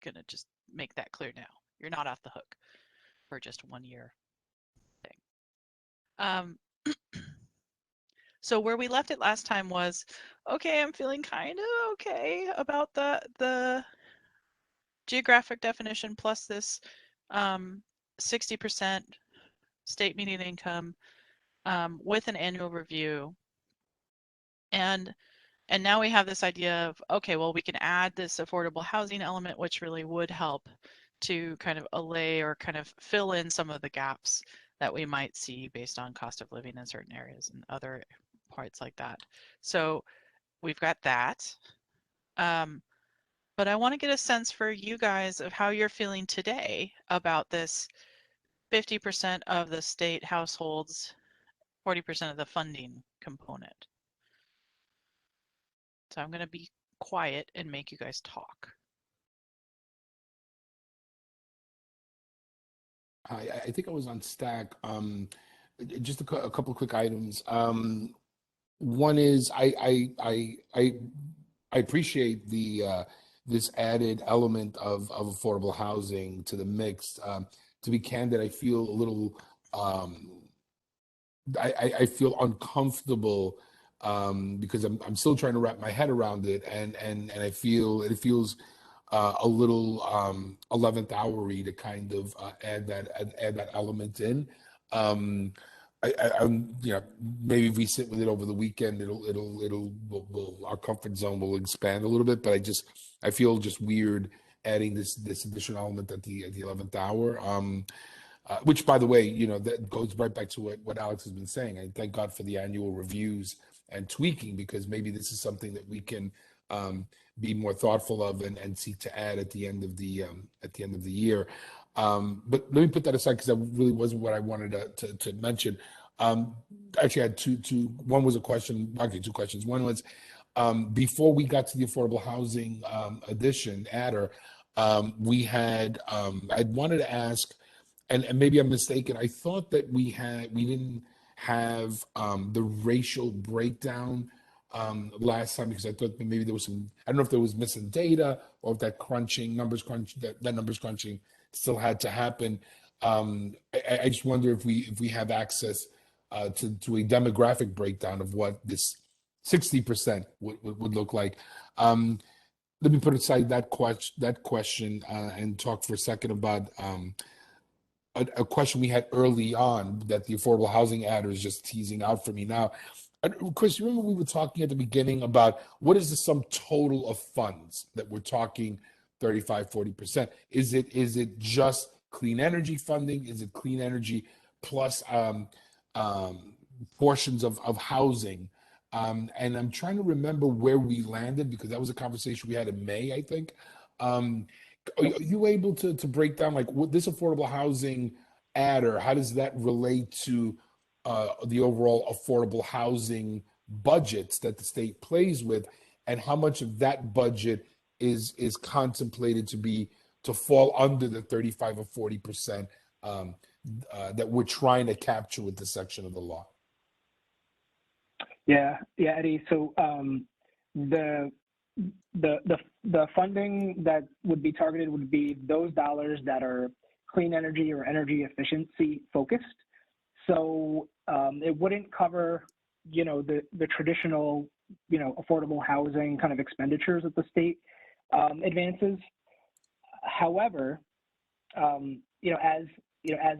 going to just make that clear now. You're not off the hook for just 1 year thing. So where we left it last time was, okay, I'm feeling kind of okay about the geographic definition plus this 60% state median income with an annual review. And now we have this idea of, okay, well, we can add this affordable housing element, which really would help to kind of allay or kind of fill in some of the gaps that we might see based on cost of living in certain areas and other parts like that. So we've got that. But I want to get a sense for you guys of how you're feeling today about this 50% of the state households, 40% of the funding component. So I'm going to be quiet and make you guys talk. I think I was on Stack. Just a couple of quick items. One is I appreciate the this added element of affordable housing to the mix. To be candid, I feel a little I feel uncomfortable because I'm still trying to wrap my head around it, and I feel it feels a little 11th hour-y to kind of add that element in. I'm maybe if we sit with it over the weekend, our comfort zone will expand a little bit. But I feel just weird adding this additional element at the 11th hour. Which, by the way, that goes right back to what Alex has been saying. I thank God for the annual reviews and tweaking, because maybe this is something that we can be more thoughtful of and seek to add at the end of the year. But let me put that aside, because that really wasn't what I wanted to mention. Actually, I had two. One was a question. Actually, two questions. One was before we got to the affordable housing adder. We had I wanted to ask. And maybe I'm mistaken. I thought that we didn't have the racial breakdown last time, because I thought that maybe there was some. I don't know if there was missing data or if that numbers crunching still had to happen. I just wonder if we have access to a demographic breakdown of what this 60% would look like. Let me put aside that question and talk for a second about. A question we had early on that the affordable housing adder is just teasing out for me now. Chris, you remember we were talking at the beginning about what is the sum total of funds that we're talking 35, 40%? Is it just clean energy funding? Is it clean energy plus portions of housing? And I'm trying to remember where we landed, because that was a conversation we had in May, I think. Are you able to break down, like, what this affordable housing adder, how does that relate to the overall affordable housing budgets that the state plays with, and how much of that budget is contemplated to fall under the 35 or 40% that we're trying to capture with this section of the law? Yeah, Eddie. So the funding that would be targeted would be those dollars that are clean energy or energy efficiency focused. So it wouldn't cover the traditional, affordable housing kind of expenditures that the state advances. However, as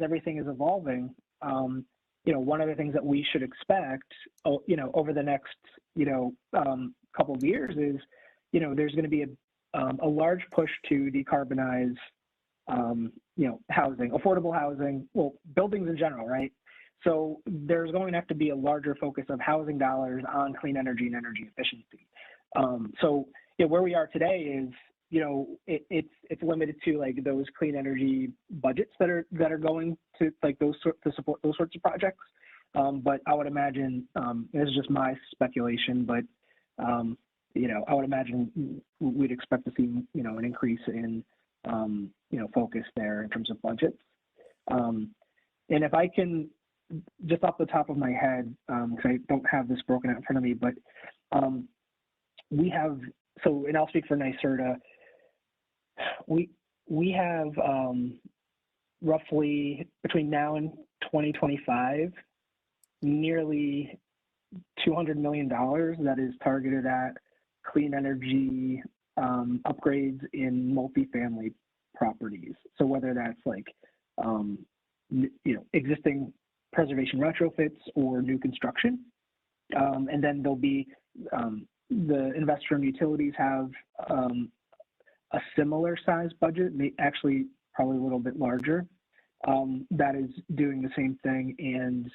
everything is evolving, one of the things that we should expect, over the next, couple of years is, there's going to be a large push to decarbonize, housing, affordable housing, well, buildings in general, right? So there's going to have to be a larger focus of housing dollars on clean energy and energy efficiency. Where we are today is, it's limited to like those clean energy budgets that are going to like to support those sorts of projects. But I would imagine, this is just my speculation, but I would imagine we'd expect to see an increase in focus there in terms of budgets. And if I can, just off the top of my head, because I don't have this broken out in front of me, but we have, and I'll speak for NYSERDA, we have roughly between now and 2025, nearly $200 million that is targeted at clean energy upgrades in multifamily properties. So whether that's like, existing preservation retrofits or new construction. And then there'll be, the investor and utilities have a similar size budget, actually probably a little bit larger, that is doing the same thing. And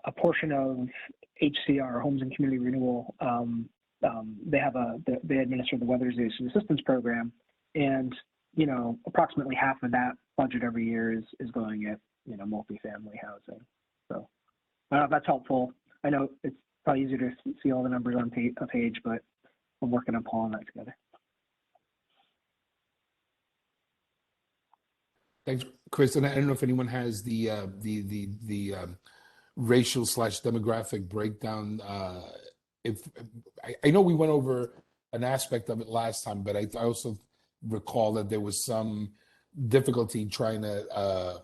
a portion of HCR, Homes and Community Renewal, they administer the Weatherization Assistance Program, and approximately half of that budget every year is going at multifamily housing. So I don't know if that's helpful. I know it's probably easier to see all the numbers on a page, but we're working on pulling that together. Thanks, Chris. And I don't know if anyone has the racial / demographic breakdown. If I know we went over an aspect of it last time, but I also recall that there was some difficulty trying to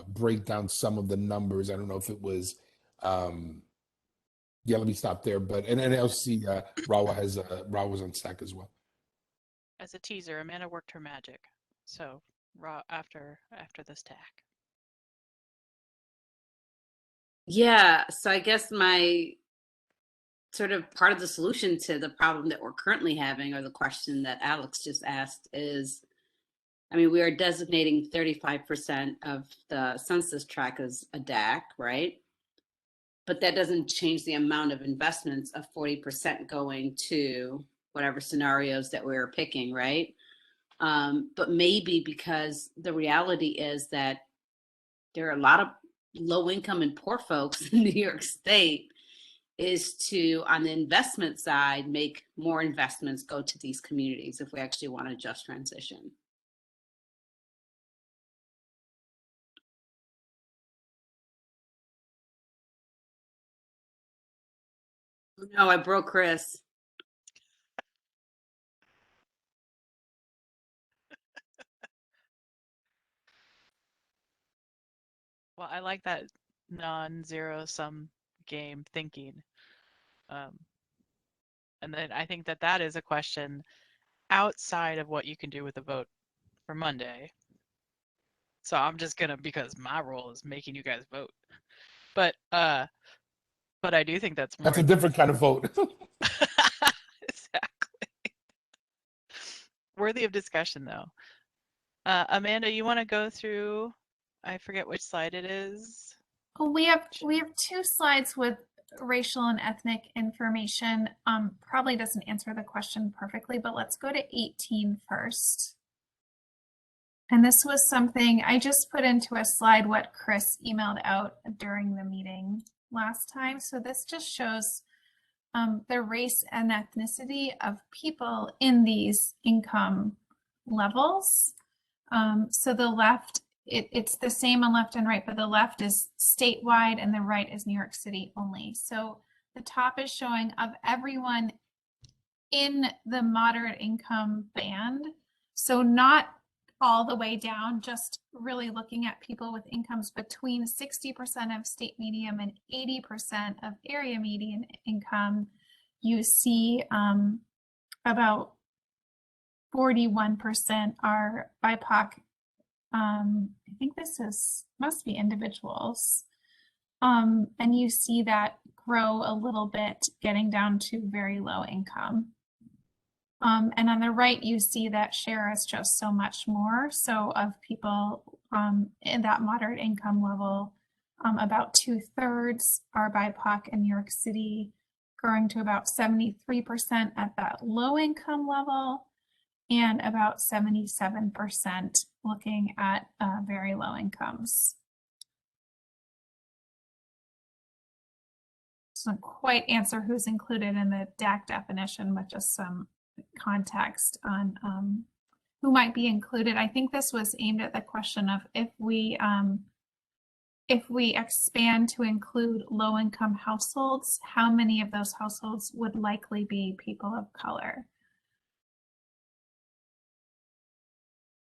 break down some of the numbers. I don't know if it was, let me stop there. But and I also see Rawa was on stack as well. As a teaser, Amanda worked her magic. So after this TAC. Yeah, so I guess my sort of part of the solution to the problem that we're currently having, or the question that Alex just asked, is, we are designating 35% of the census tract as a DAC, right? But that doesn't change the amount of investments of 40% going to whatever scenarios that we're picking, right? But maybe because the reality is that there are a lot of low income and poor folks in New York State, is to, on the investment side, make more investments go to these communities if we actually want a just transition. No, I broke Chris. Well, I like that non-zero sum game thinking. And then I think that is a question outside of what you can do with a vote for Monday. So I'm just gonna, because my role is making you guys vote. But I do think that's more. That's a different kind of vote. Exactly. Worthy of discussion, though. Amanda, you want to go through? I forget which slide it is. We have two slides with racial and ethnic information. Probably doesn't answer the question perfectly, but let's go to 18 first. And this was something I just put into a slide what Chris emailed out during the meeting last time. So this just shows the race and ethnicity of people in these income levels. So the left, it's the same on left and right, but the left is statewide and the right is New York City only. So the top is showing of everyone in the moderate income band. So not all the way down, just really looking at people with incomes between 60% of state median and 80% of area median income, you see about 41% are BIPOC. I think must be individuals. And you see that grow a little bit, getting down to very low income. And on the right, you see that share is just so much more. So of people in that moderate income level, about 2/3 are BIPOC in New York City, growing to about 73% at that low income level, and about 77% looking at very low incomes. Doesn't quite answer who's included in the DAC definition, but just some context on who might be included. I think this was aimed at the question of if we expand to include low-income households, how many of those households would likely be people of color?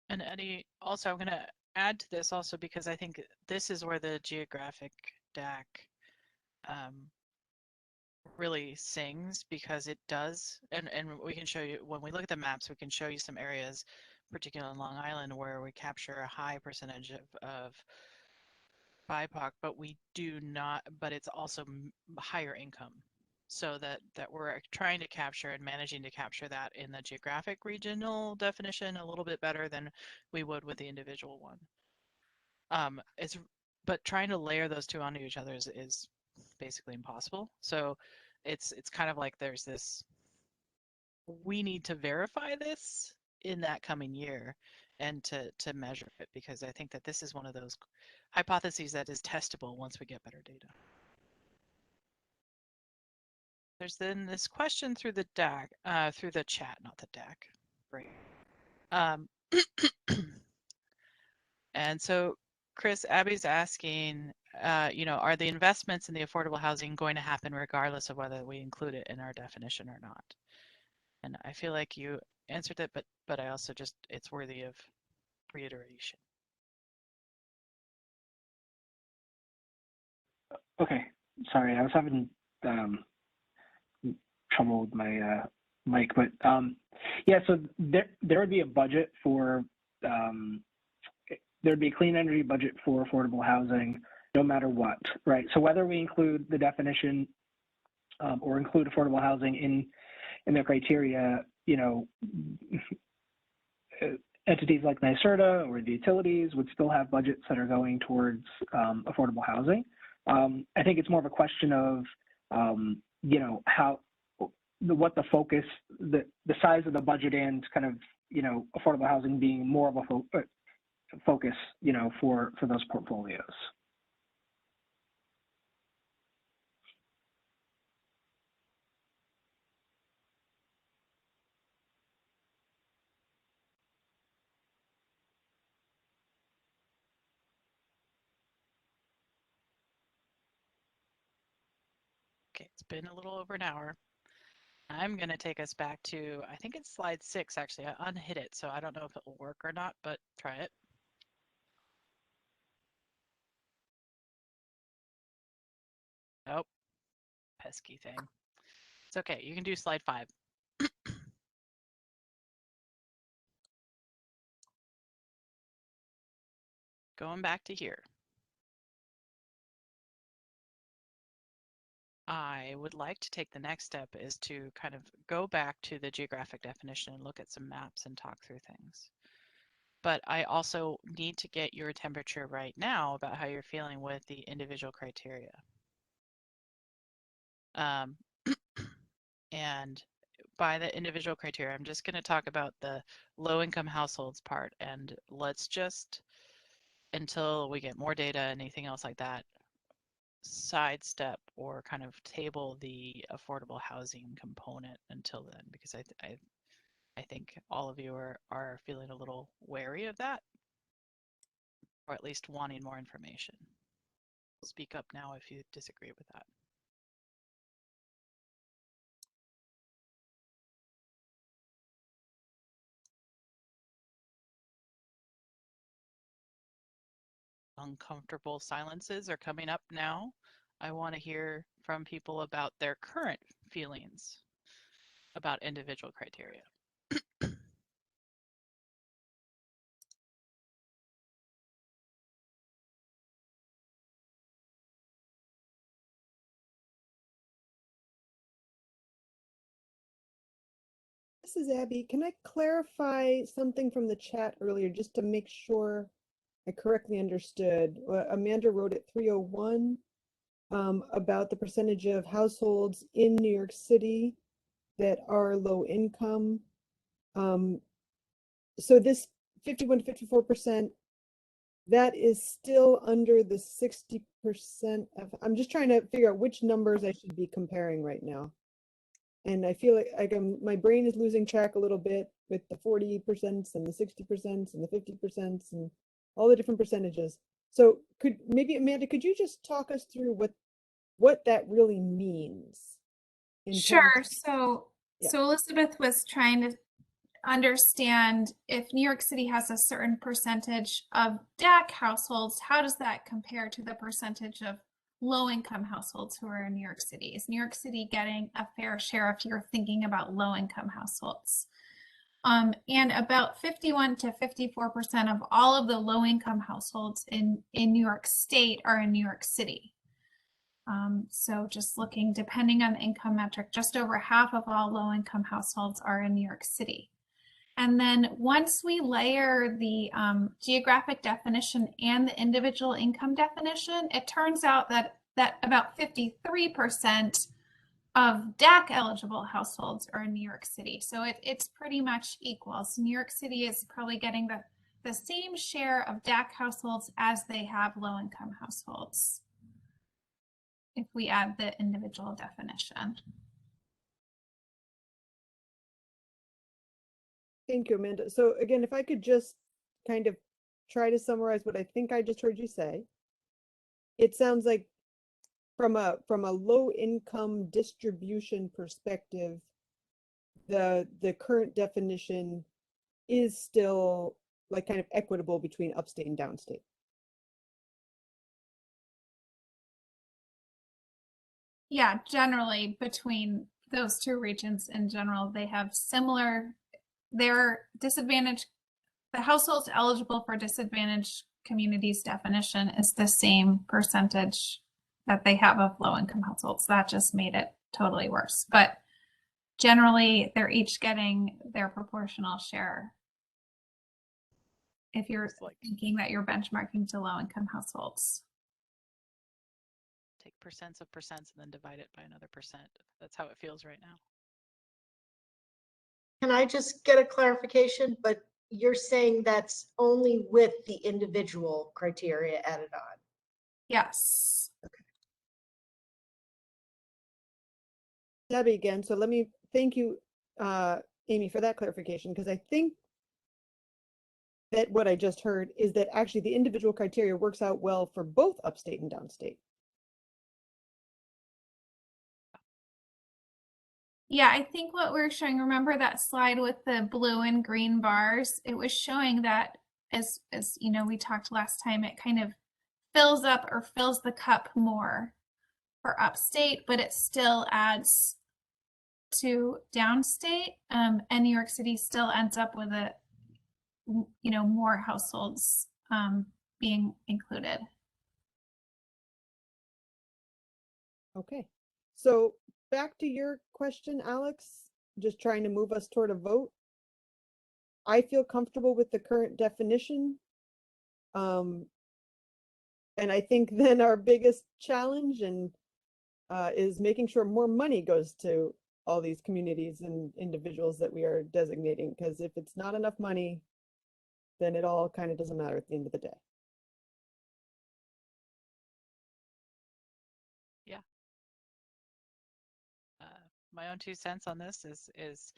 And Eddie, also I'm going to add to this also because I think this is where the geographic DAC really sings, because it does, and we can show you, when we look at the maps, we can show you some areas, particularly on Long Island, where we capture a high percentage of BIPOC, but we do not, but it's also higher income. So that we're trying to capture and managing to capture that in the geographic regional definition a little bit better than we would with the individual one. But trying to layer those two onto each other is basically impossible. So it's kind of like there's this, we need to verify this in that coming year and to measure it, because I think that this is one of those hypotheses that is testable once we get better data. There's then this question through the DAC, through the chat, not the DAC. Great. And so Chris, Abby's asking, are the investments in the affordable housing going to happen regardless of whether we include it in our definition or not? And I feel like you answered it, but I also just, it's worthy of reiteration. Okay, sorry, I was having trouble with my mic, but yeah, so there would be a budget for, there'd be a clean energy budget for affordable housing no matter what, right? So whether we include the definition or include affordable housing in the criteria, entities like NYSERDA or the utilities would still have budgets that are going towards affordable housing. I think it's more of a question of, what the focus, the size of the budget and kind of, affordable housing being more of a focus, for those portfolios. Okay, it's been a little over an hour. I'm going to take us back to, I think it's slide 6, actually. I unhit it, so I don't know if it will work or not, but try it. Nope. Pesky thing. It's okay. You can do slide 5. Going back to here. I would like to take the next step is to kind of go back to the geographic definition and look at some maps and talk through things. But I also need to get your temperature right now about how you're feeling with the individual criteria. And by the individual criteria, I'm just going to talk about the low-income households part, and let's just, until we get more data, anything else like that, sidestep or kind of table the affordable housing component until then, because I think all of you are feeling a little wary of that, or at least wanting more information. Speak up now if you disagree with that. uncomfortable silences are coming up now. I want to hear from people about their current feelings about individual criteria. This is Abby. Can I clarify something from the chat earlier just to make sure I correctly understood? Amanda wrote at 301 about the percentage of households in New York City that are low income. So this 51 to 54%, that is still under the 60% of, I'm just trying to figure out which numbers I should be comparing right now. And I feel like my brain is losing track a little bit with the 40% and the 60% and the 50% and all the different percentages. So maybe Amanda, could you just talk us through what that really means? Sure. So Elizabeth was trying to understand if New York City has a certain percentage of DAC households, how does that compare to the percentage of low-income households who are in New York City? Is New York City getting a fair share if you're thinking about low-income households? And about 51 to 54% of all of the low-income households in New York State are in New York City. So just looking, depending on the income metric, just over half of all low-income households are in New York City. And then once we layer the geographic definition and the individual income definition, it turns out that about 53% of DAC eligible households are in New York City. So it's pretty much equal. So New York City is probably getting the same share of DAC households as they have low income households, if we add the individual definition. Thank you, Amanda. So again, if I could just kind of try to summarize what I think I just heard you say. It sounds like from a low income distribution perspective, the current definition is still like kind of equitable between upstate and downstate. Yeah, generally between those two regions in general, they have similar, their disadvantaged, the households eligible for disadvantaged communities definition is the same percentage that they have of low income households. That just made it totally worse. But generally, they're each getting their proportional share if you're thinking that you're benchmarking to low income households. Take percents of percents and then divide it by another percent. That's how it feels right now. Can I just get a clarification? But you're saying that's only with the individual criteria added on? Yes. Okay. Debbie again. So let me thank you, Amy, for that clarification, because I think that what I just heard is that actually the individual criteria works out well for both upstate and downstate. Yeah, I think what we're showing, remember that slide with the blue and green bars? It was showing that as you know, we talked last time, it kind of fills up or fills the cup more for upstate, but it still adds to downstate. And New York City still ends up with a, you know, more households being included. Okay, so back to your question, Alex, just trying to move us toward a vote. I feel comfortable with the current definition. And I think then our biggest challenge is making sure more money goes to all these communities and individuals that we are designating, because if it's not enough money, then it all kind of doesn't matter at the end of the day. Yeah. My own 2 cents on this is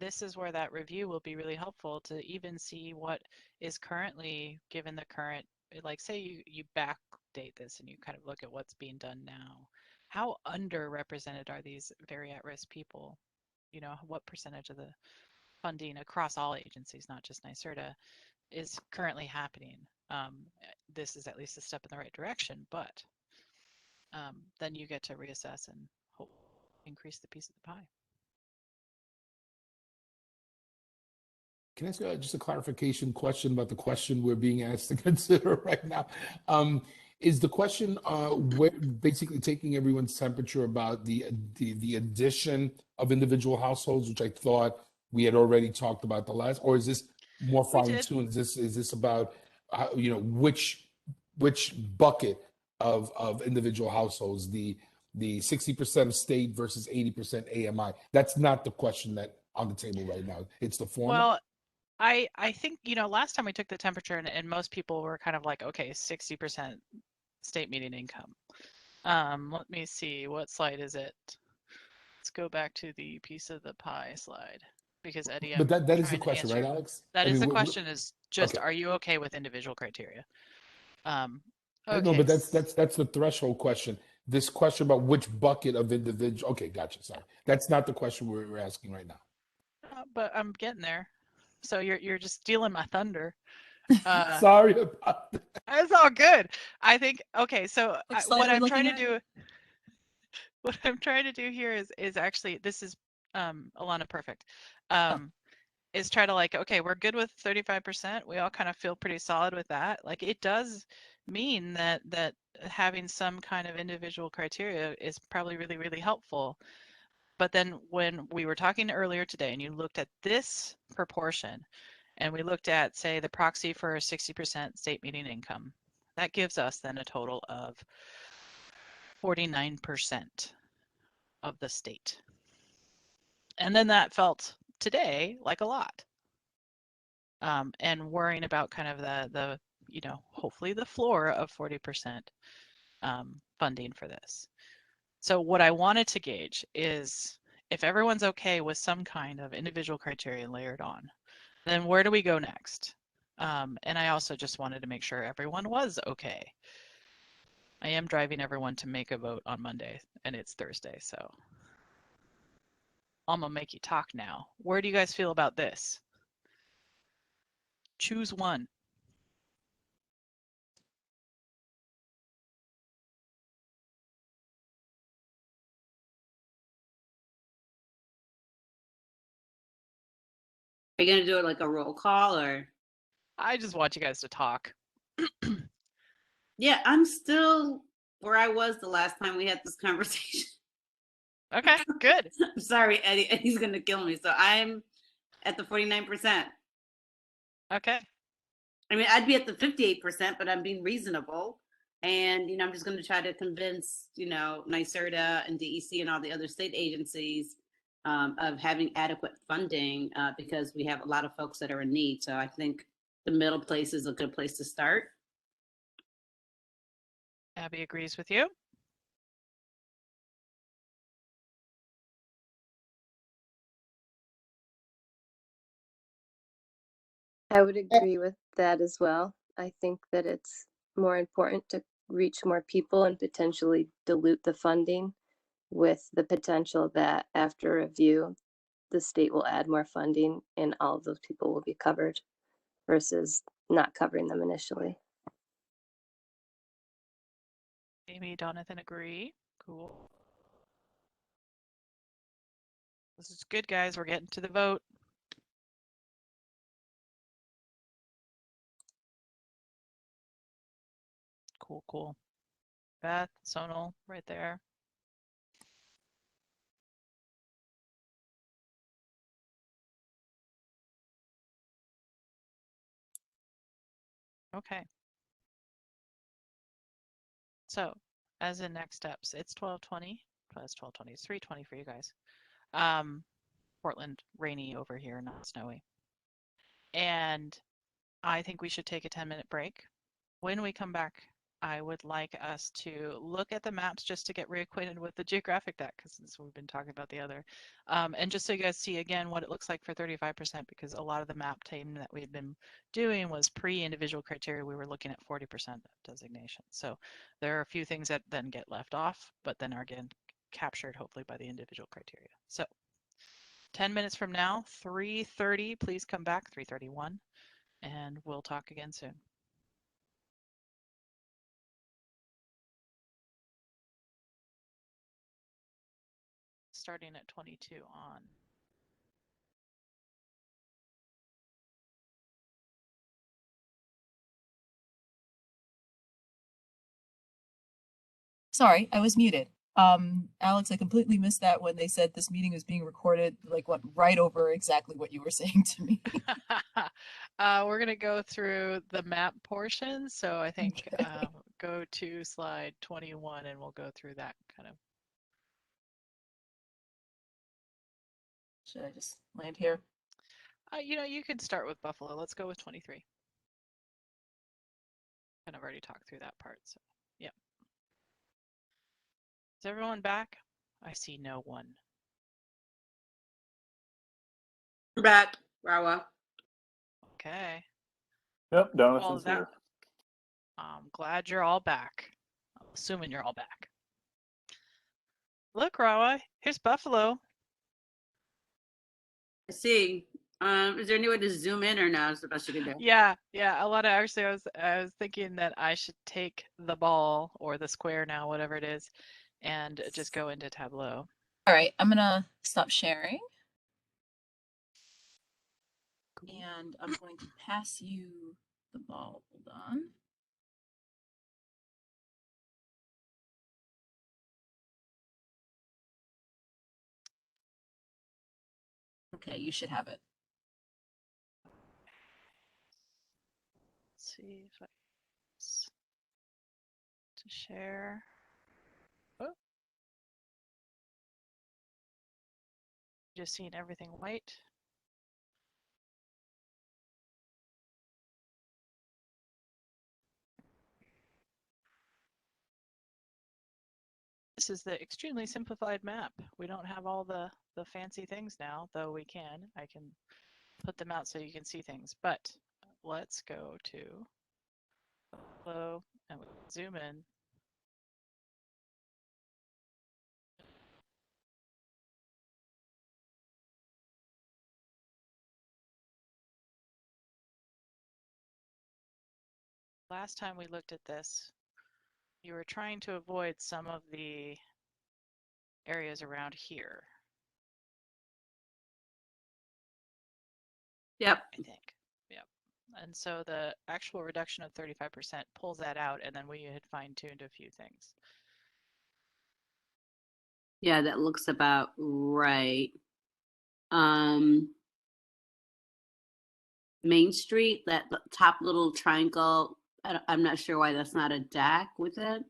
this is where that review will be really helpful to even see what is currently, given the current, like say you backdate this and you kind of look at what's being done now. How underrepresented are these very at-risk people? You know, what percentage of the funding across all agencies, not just NYSERDA, is currently happening? This is at least a step in the right direction, but then you get to reassess and hope increase the piece of the pie. Can I ask just a clarification question about the question we're being asked to consider right now? Is the question we're basically taking everyone's temperature about the addition of individual households, which I thought we had already talked about the last, or is this more fine-tuned? Is this about which bucket of individual households, the 60% state versus 80% AMI? That's not the question that on the table right now. It's the former. Well, I think, last time we took the temperature and most people were kind of like, okay, 60% state median income. Let me see, what slide is it? Let's go back to the piece of the pie slide, because Eddie, But I'm that is the trying to question, right, answer. Alex? That I is mean, the question, is just, okay. are you okay with individual criteria? No, Okay. but that's the threshold question. This question about which bucket of individual. Okay, gotcha. Sorry, that's not the question we're asking right now. But I'm getting there. So you're just stealing my thunder. Sorry about that. It's all good. I think, okay, so what I'm trying to at? do, what I'm trying to do here is actually, this is Alana, perfect. Is try to okay, we're good with 35%. We all kind of feel pretty solid with that. Like, it does mean that having some kind of individual criteria is probably really, really helpful. But then when we were talking earlier today and you looked at this proportion, and we looked at, say, the proxy for 60% state median income, that gives us then a total of 49% of the state. And then that felt today like a lot. And worrying about kind of the hopefully the floor of 40% funding for this. So what I wanted to gauge is, if everyone's okay with some kind of individual criteria layered on, then where do we go next? And I also just wanted to make sure everyone was okay. I am driving everyone to make a vote on Monday, and it's Thursday, so I'm gonna make you talk now. Where do you guys feel about this? Choose one. Are you gonna do it like a roll call, or? I just want you guys to talk. Yeah, I'm still where I was the last time we had this conversation. Okay, good. I'm sorry, Eddie. Eddie's gonna kill me. So I'm at the 49%. Okay. I mean, I'd be at the 58%, but I'm being reasonable. And, I'm just going to try to convince, NYSERDA and DEC and all the other state agencies of having adequate funding because we have a lot of folks that are in need. So I think the middle place is a good place to start. Abby agrees with you. I would agree with that as well. I think that it's more important to reach more people and potentially dilute the funding, with the potential that after review, the state will add more funding and all of those people will be covered versus not covering them initially. Amy, Jonathan agree. Cool. This is good, guys. We're getting to the vote. Cool, cool. Beth, Sonal, right there. Okay. So, as in next steps, it's 12:20. It's 12:20. It's 3:20 for you guys. Portland, rainy over here, not snowy. And I think we should take a 10-minute break. When we come back, I would like us to look at the maps just to get reacquainted with the geographic deck, because we've been talking about the other. And just so you guys see again what it looks like for 35%, because a lot of the map team that we've been doing was pre-individual criteria. We were looking at 40% designation. So there are a few things that then get left off, but then are again captured hopefully by the individual criteria. So 10 minutes from now, 3:30, please come back, 3:31, and we'll talk again soon. starting at 22 on. Sorry, I was muted. Alex, I completely missed that when they said this meeting was being recorded, like went right over exactly what you were saying to me. We're going to go through the map portion. So I think Okay. go to slide 21 and we'll go through that kind of. Should I just land here? You know, you could start with Buffalo. Let's go with 23. Kind of already talked through that part. So, yeah. Is everyone back? I see no one. We're back, Rawa. Okay. Yep, Well, Donathan's that, here. I'm glad you're all back. I'm assuming you're all back. Look, Rawa, here's Buffalo. I see. Is there any way to zoom in or no? Is the best you can do? Yeah, a lot of actually I was thinking that I should take the ball or the square now, whatever it is, and just go into Tableau. All right, I'm gonna stop sharing. And I'm going to pass you the ball. Hold on. Okay, you should have it. Let's see if I to share. Oh. Just seeing everything white. This is the extremely simplified map. We don't have all the fancy things now, though we can. I can put them out so you can see things. But let's go to Tableau and we zoom in. Last time we looked at this, you were trying to avoid some of the areas around here. Yep. I think. Yep. And so the actual reduction of 35% pulls that out, and then we had fine-tuned a few things. Yeah, that looks about right. Main Street, that top little triangle, I'm not sure why that's not a DAC with it.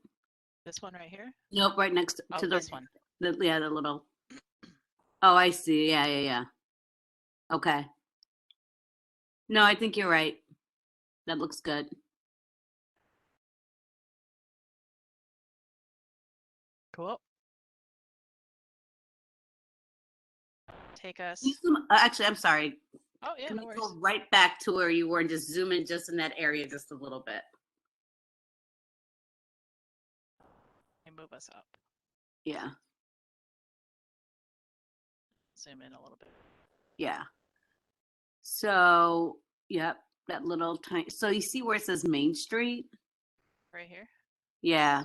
This one right here? Nope, right next Oh, to this one. Yeah, the little. Oh, I see. Yeah. Okay. No, I think you're right. That looks good. Cool. Take us. Actually, I'm sorry. Oh, yeah, Can no we worries. go right back to where you were and just zoom in just in that area just a little bit? And move us up. Yeah. Zoom in a little bit. Yeah. So, yep, that little tiny. So you see where it says Main Street? Right here? Yeah.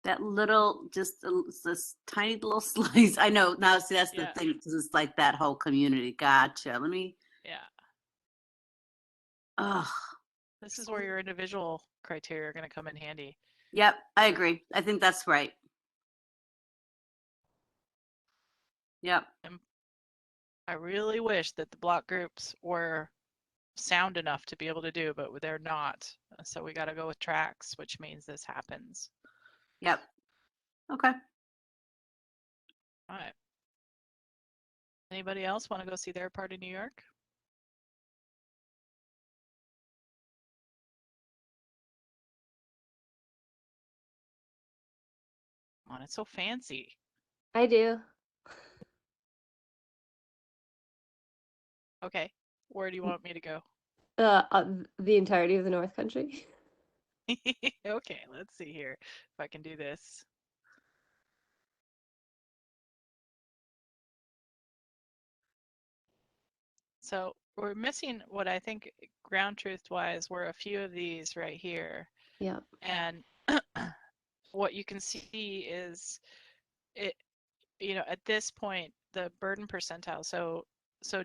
That little, just this tiny little slice. I know. Now, see, that's the Yeah. thing, because it's like that whole community. Gotcha. Let me. Yeah. Oh. This is where your individual criteria are going to come in handy. Yep, I agree. I think that's right. Yep. And I really wish that the block groups were sound enough to be able to do, but they're not. So we got to go with tracks, which means this happens. Yep. Okay. All right. Anybody else want to go see their part in New York? Come on, it's so fancy. I do. Okay. Where do you want me to go? The entirety of the North Country. Okay, let's see here if I can do this. So we're missing what I think ground truth wise were a few of these right here. Yep. And what you can see is it, at this point, the burden percentile. So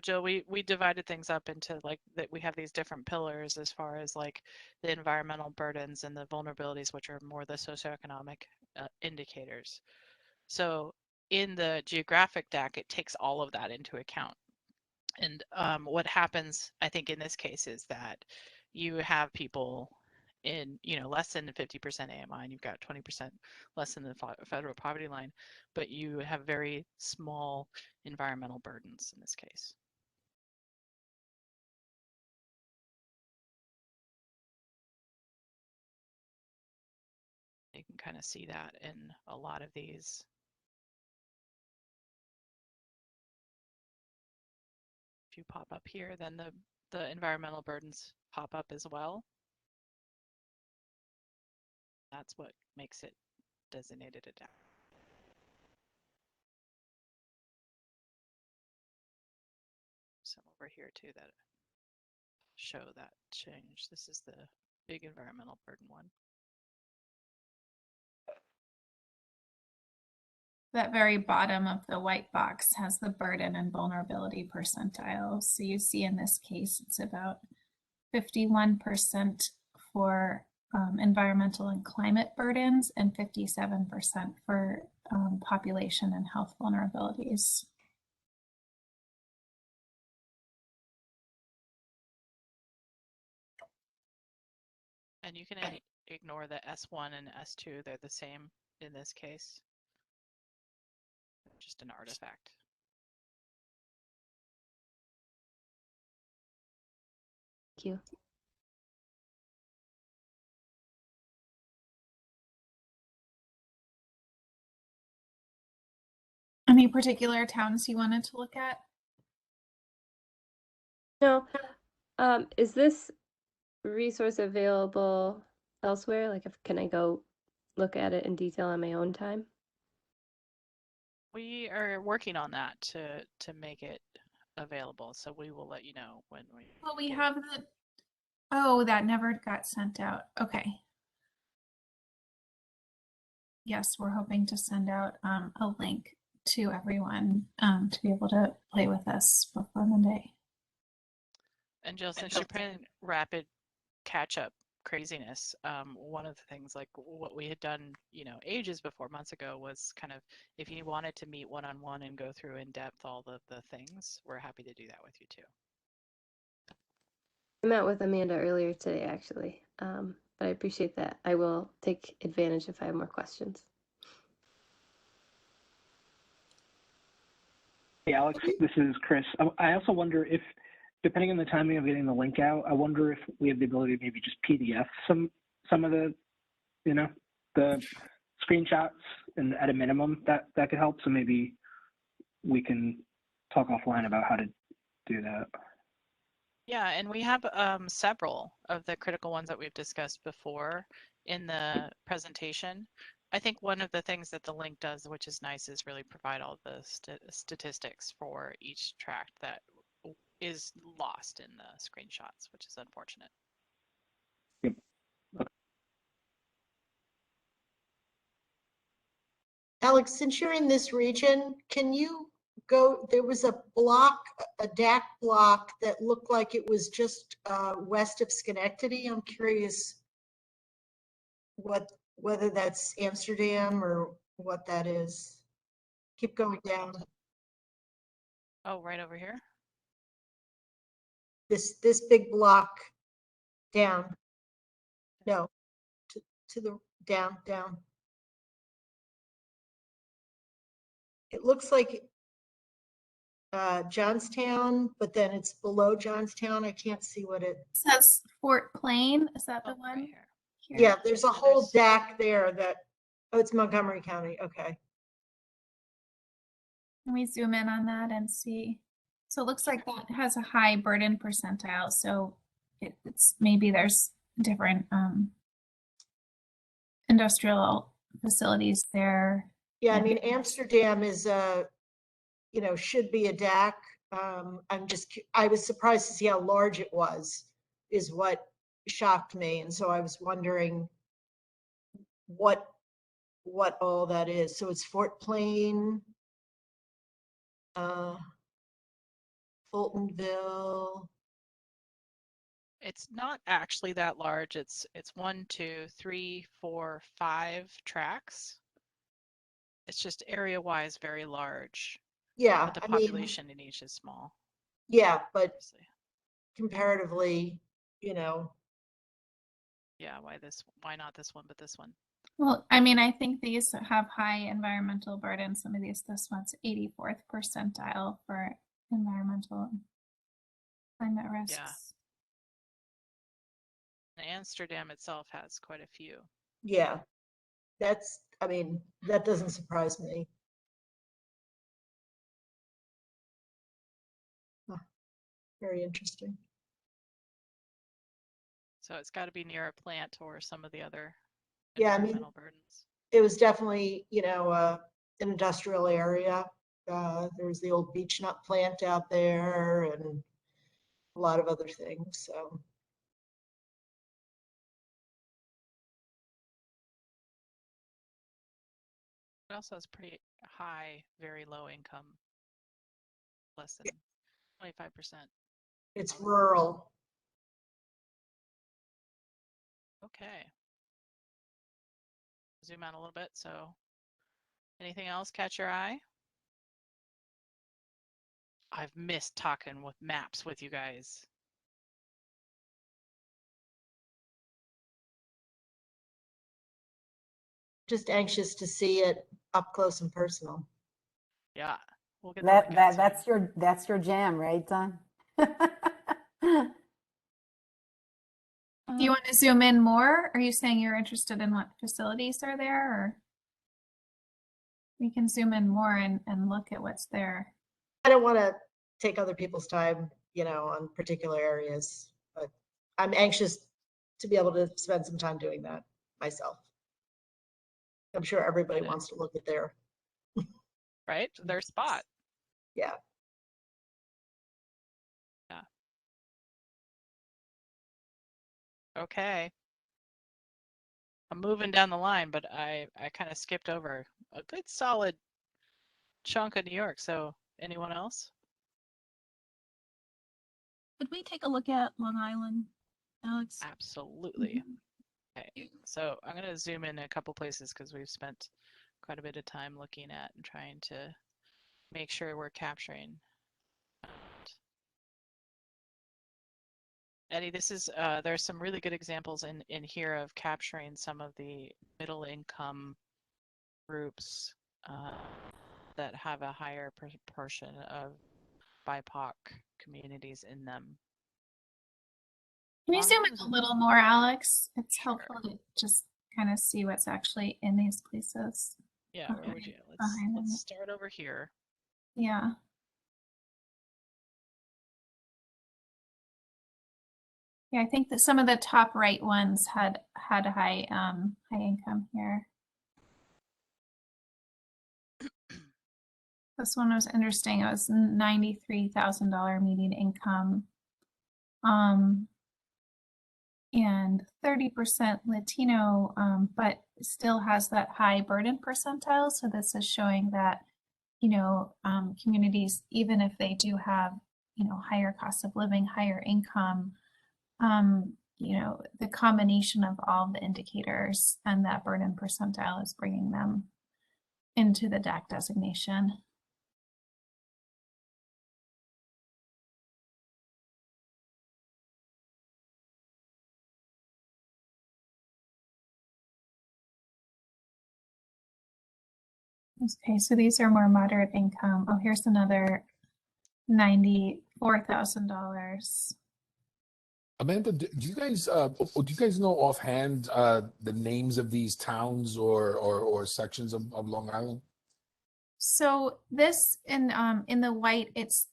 Jill, we divided things up into like that. We have these different pillars as far as like the environmental burdens and the vulnerabilities, which are more the socioeconomic indicators. So in the geographic DAC, it takes all of that into account. And what happens, I think, in this case is that you have people in, less than 50% AMI, and you've got 20% less than the federal poverty line, but you have very small environmental burdens in this case. You can kind of see that in a lot of these. If you pop up here, then the environmental burdens pop up as well. That's what makes it designated a DAC. Some over here too that show that change. This is the big environmental burden one. That very bottom of the white box has the burden and vulnerability percentile. So you see in this case, it's about 51% for environmental and climate burdens and 57% for population and health vulnerabilities. And you can ignore the S1 and S2. They're the same in this case. Just an artifact. Thank you. Any particular towns you wanted to look at? No. Is this resource available elsewhere? Like, can I go look at it in detail on my own time? We are working on that to make it available, so we will let you know when we. Well, we have the. Oh, that never got sent out. Okay. Yes, we're hoping to send out a link to everyone to be able to play with us before Monday. And Jill, since you're playing rapid catch-up craziness, one of the things like what we had done, ages before, months ago, was kind of if you wanted to meet one-on-one and go through in depth all the things, we're happy to do that with you too. I met with Amanda earlier today, actually, but I appreciate that. I will take advantage if I have more questions. Hey, Alex, this is Chris. I also wonder if, depending on the timing of getting the link out, I wonder if we have the ability to maybe just PDF some of the, the screenshots, and at a minimum that could help. So maybe we can talk offline about how to do that. Yeah, and we have several of the critical ones that we've discussed before in the presentation. I think one of the things that the link does, which is nice, is really provide all the statistics for each tract that is lost in the screenshots, which is unfortunate. Yep. Okay. Alex, since you're in this region, can you go, there was a block, a DAC block that looked like it was just west of Schenectady. I'm curious whether that's Amsterdam or what that is. Keep going down. Oh, right over here? This big block down. No, to the down. It looks like Johnstown, but then it's below Johnstown. I can't see what it says. Fort Plain, is that the one? Right here. Yeah, there's a whole DAC there that, oh, it's Montgomery County. Okay. Let me zoom in on that and see. So it looks like that has a high burden percentile. So it's maybe there's different industrial facilities there. Yeah, I mean, Amsterdam is should be a DAC. I was surprised to see how large it was, is what shocked me. And so I was wondering what what all that is. So it's Fort Plain, Fultonville. It's not actually that large. It's 1, 2, 3, 4, 5 tracks. It's just area-wise very large. Yeah, But the I mean, population in each is small. yeah, but Obviously. comparatively, Yeah, why not this one, but this one? Well, I mean, I think these have high environmental burden. Some of these, this one's 84th percentile for environmental and climate risks. Yeah. Amsterdam itself has quite a few. yeah, I mean, that doesn't surprise me. Huh, very interesting. So it's got to be near a plant or some of the other Yeah, I mean, environmental burdens. it was definitely, an industrial area. There was the old beech nut plant out there and a lot of other things, so. It also has pretty high, very low income, less than 25%. It's rural. Okay. Zoom out a little bit. So anything else catch your eye? I've missed talking with maps with you guys. Just anxious to see it up close and personal. Yeah, we'll get the link out soon. That's your jam, right, Don? Do you want to zoom in more? Are you saying you're interested in what facilities are there, or we can zoom in more and look at what's there? I don't want to take other people's time, on particular areas, but I'm anxious to be able to spend some time doing that myself. I'm sure everybody wants to look at their. Right? Their spot. Yeah. Yeah. Okay. I'm moving down the line, but I kind of skipped over a good solid chunk of New York. So anyone else? Could we take a look at Long Island, Alex? Absolutely. Okay, so I'm going to zoom in a couple places because we've spent quite a bit of time looking at and trying to make sure we're capturing. Eddie, this is there's some really good examples in here of capturing some of the middle income groups that have a higher proportion of BIPOC communities in them. Can you zoom in a little more, Alex? It's helpful to just kind of see what's actually in these places. Yeah, where would you? Let's start over here. Yeah. Yeah, I think that some of the top right ones had a high income here. This one was interesting. It was $93,000 median income. And 30% Latino, but still has that high burden percentile. So this is showing that, communities, even if they do have, higher cost of living, higher income, the combination of all the indicators and that burden percentile is bringing them into the DAC designation. Okay, so these are more moderate income. Oh, here's another $94,000. Amanda, do you guys know offhand the names of these towns or sections of Long Island? So this in the white, it's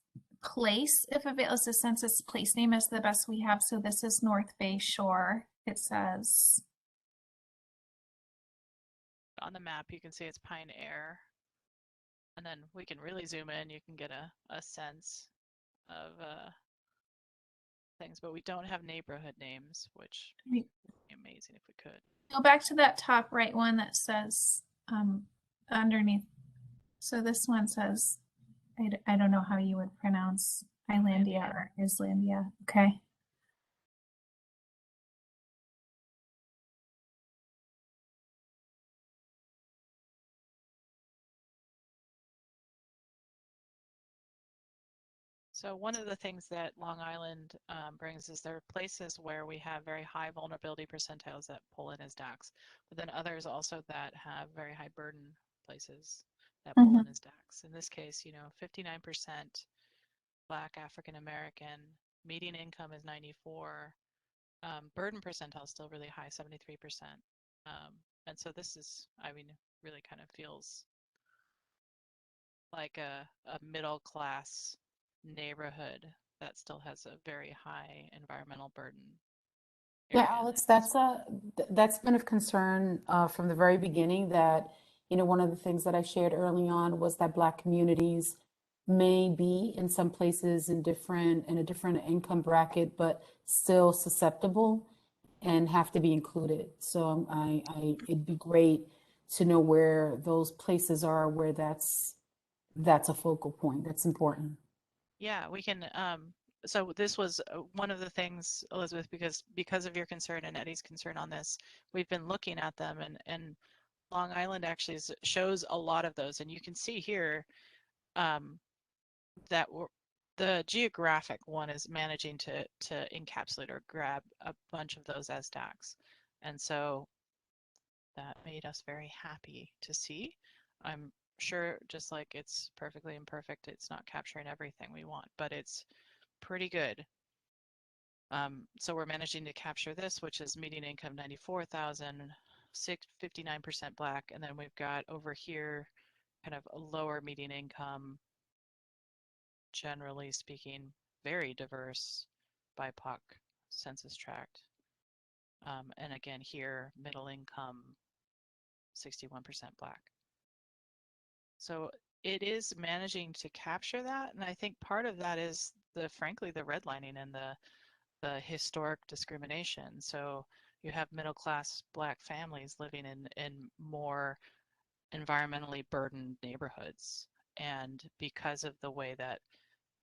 place. If available, the census place name is the best we have. So this is North Bay Shore. It says on the map, you can see it's Pine Air. And then we can really zoom in. You can get a sense of things, but we don't have neighborhood names, which would be amazing if we could. Go back to that top right one that says underneath. So this one says, I don't know how you would pronounce Islandia or Islandia. Okay. So one of the things that Long Island brings is there are places where we have very high vulnerability percentiles that pull in as DACs, but then others also that have very high burden places that pull in as DACs. In this case, 59% Black African American, median income is 94, burden percentile is still really high, 73%. And so this is, really kind of feels like a middle class neighborhood that still has a very high environmental burden. Yeah, Alex, that's been of concern from the very beginning. That one of the things that I shared early on was that Black communities may be in some places in a different income bracket, but still susceptible and have to be included. So it'd be great to know where those places are, where that's a focal point. That's important. Yeah, we can. So this was one of the things, Elizabeth, because of your concern and Eddie's concern on this, we've been looking at them, and Long Island actually shows a lot of those, and you can see here that the geographic one is managing to encapsulate or grab a bunch of those as DACs, and so that made us very happy to see. I'm sure, just like it's perfectly imperfect, it's not capturing everything we want, but it's pretty good. So we're managing to capture this, which is median income 94,000, 59% Black, and then we've got over here kind of a lower median income, generally speaking, very diverse BIPOC census tract. And again here, middle income, 61% Black. So it is managing to capture that, and I think part of that is frankly the redlining and the historic discrimination. So you have middle class Black families living in more environmentally burdened neighborhoods, and because of the way that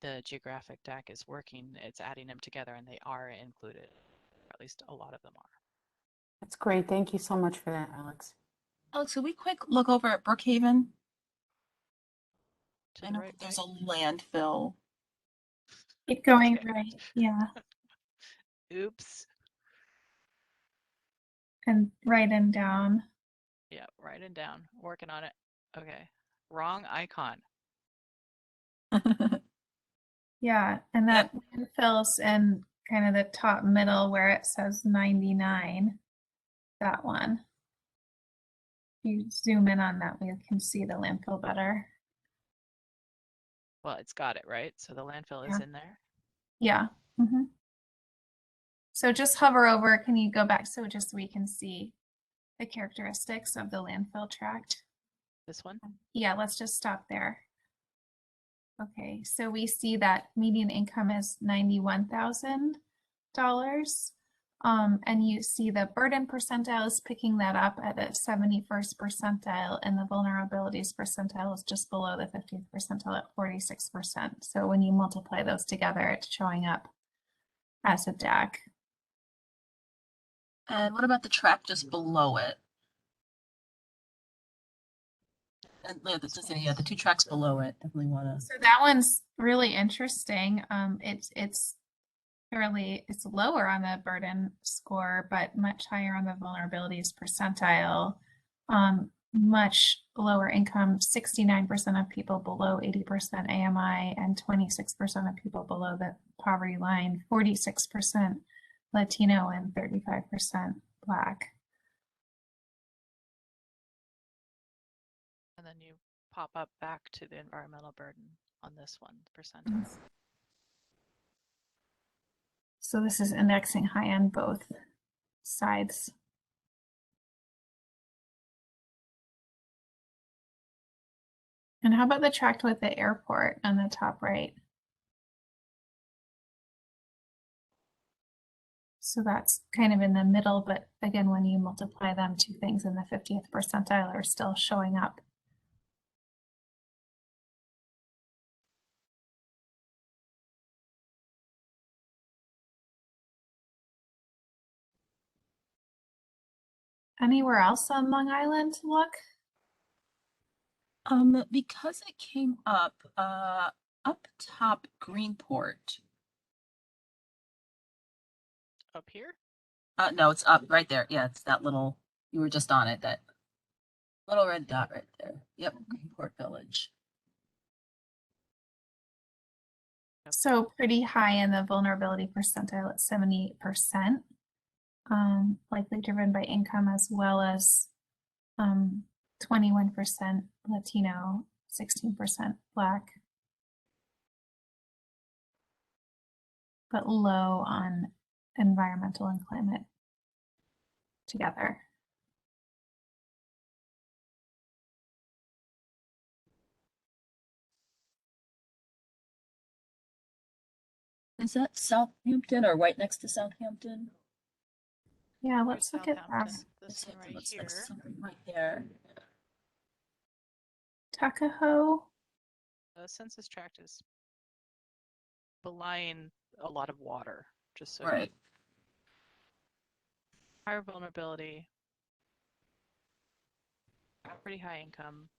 the geographic DAC is working, it's adding them together, and they are included, or at least a lot of them are. That's great. Thank you so much for that, Alex. Alex, can we quick look over at Brookhaven? I know Right, there's a landfill. Keep going right, yeah. Oops. And right and down. Yeah, right and down. Working on it. Okay. Wrong icon. Yeah, and that landfill's in kind of the top middle where it says 99. That one. If you zoom in on that, we can see the landfill better. Well, it's got it, right? So the landfill is in there. Yeah. So just hover over. Can you go back so just we can see the characteristics of the landfill tract? This one? Yeah, let's just stop there. Okay, so we see that median income is $91,000. And you see the burden percentile is picking that up at a 71st percentile, and the vulnerabilities percentile is just below the 50th percentile at 46%. So when you multiply those together, it's showing up as a DAC. And what about the track just below it? And the two tracks below it. Definitely want to. So that one's really interesting. It's lower on the burden score, but much higher on the vulnerabilities percentile. Much lower income, 69% of people below 80% AMI and 26% of people below the poverty line, 46% Latino and 35% Black. And then you pop up back to the environmental burden on this one, percentile. So this is indexing high on both sides. And how about the tract with the airport on the top right? So that's kind of in the middle, but again, when you multiply them, two things in the 50th percentile are still showing up. Anywhere else on Long Island to look? Because it came up top Greenport. Up here? No, it's up right there. Yeah, it's that little, you were just on it, that little red dot right there. Yep, Greenport Village. So pretty high in the vulnerability percentile at 78%, likely driven by income as well as 21% Latino, 16% Black, but low on environmental and climate together. Is that Southampton or right next to Southampton? Yeah, let's look at that. This one right Looks here. like something right there. Tuckahoe. The census tract is belying a lot of water, just so Right. higher vulnerability, pretty high income.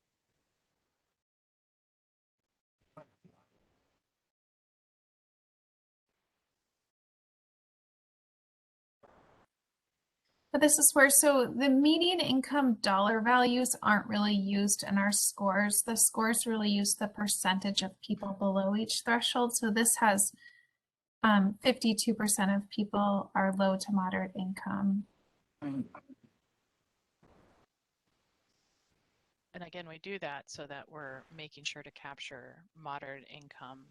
But this is where, so the median income dollar values aren't really used in our scores. The scores really use the percentage of people below each threshold. So this has 52% of people are low to moderate income. And again, we do that so that we're making sure to capture moderate income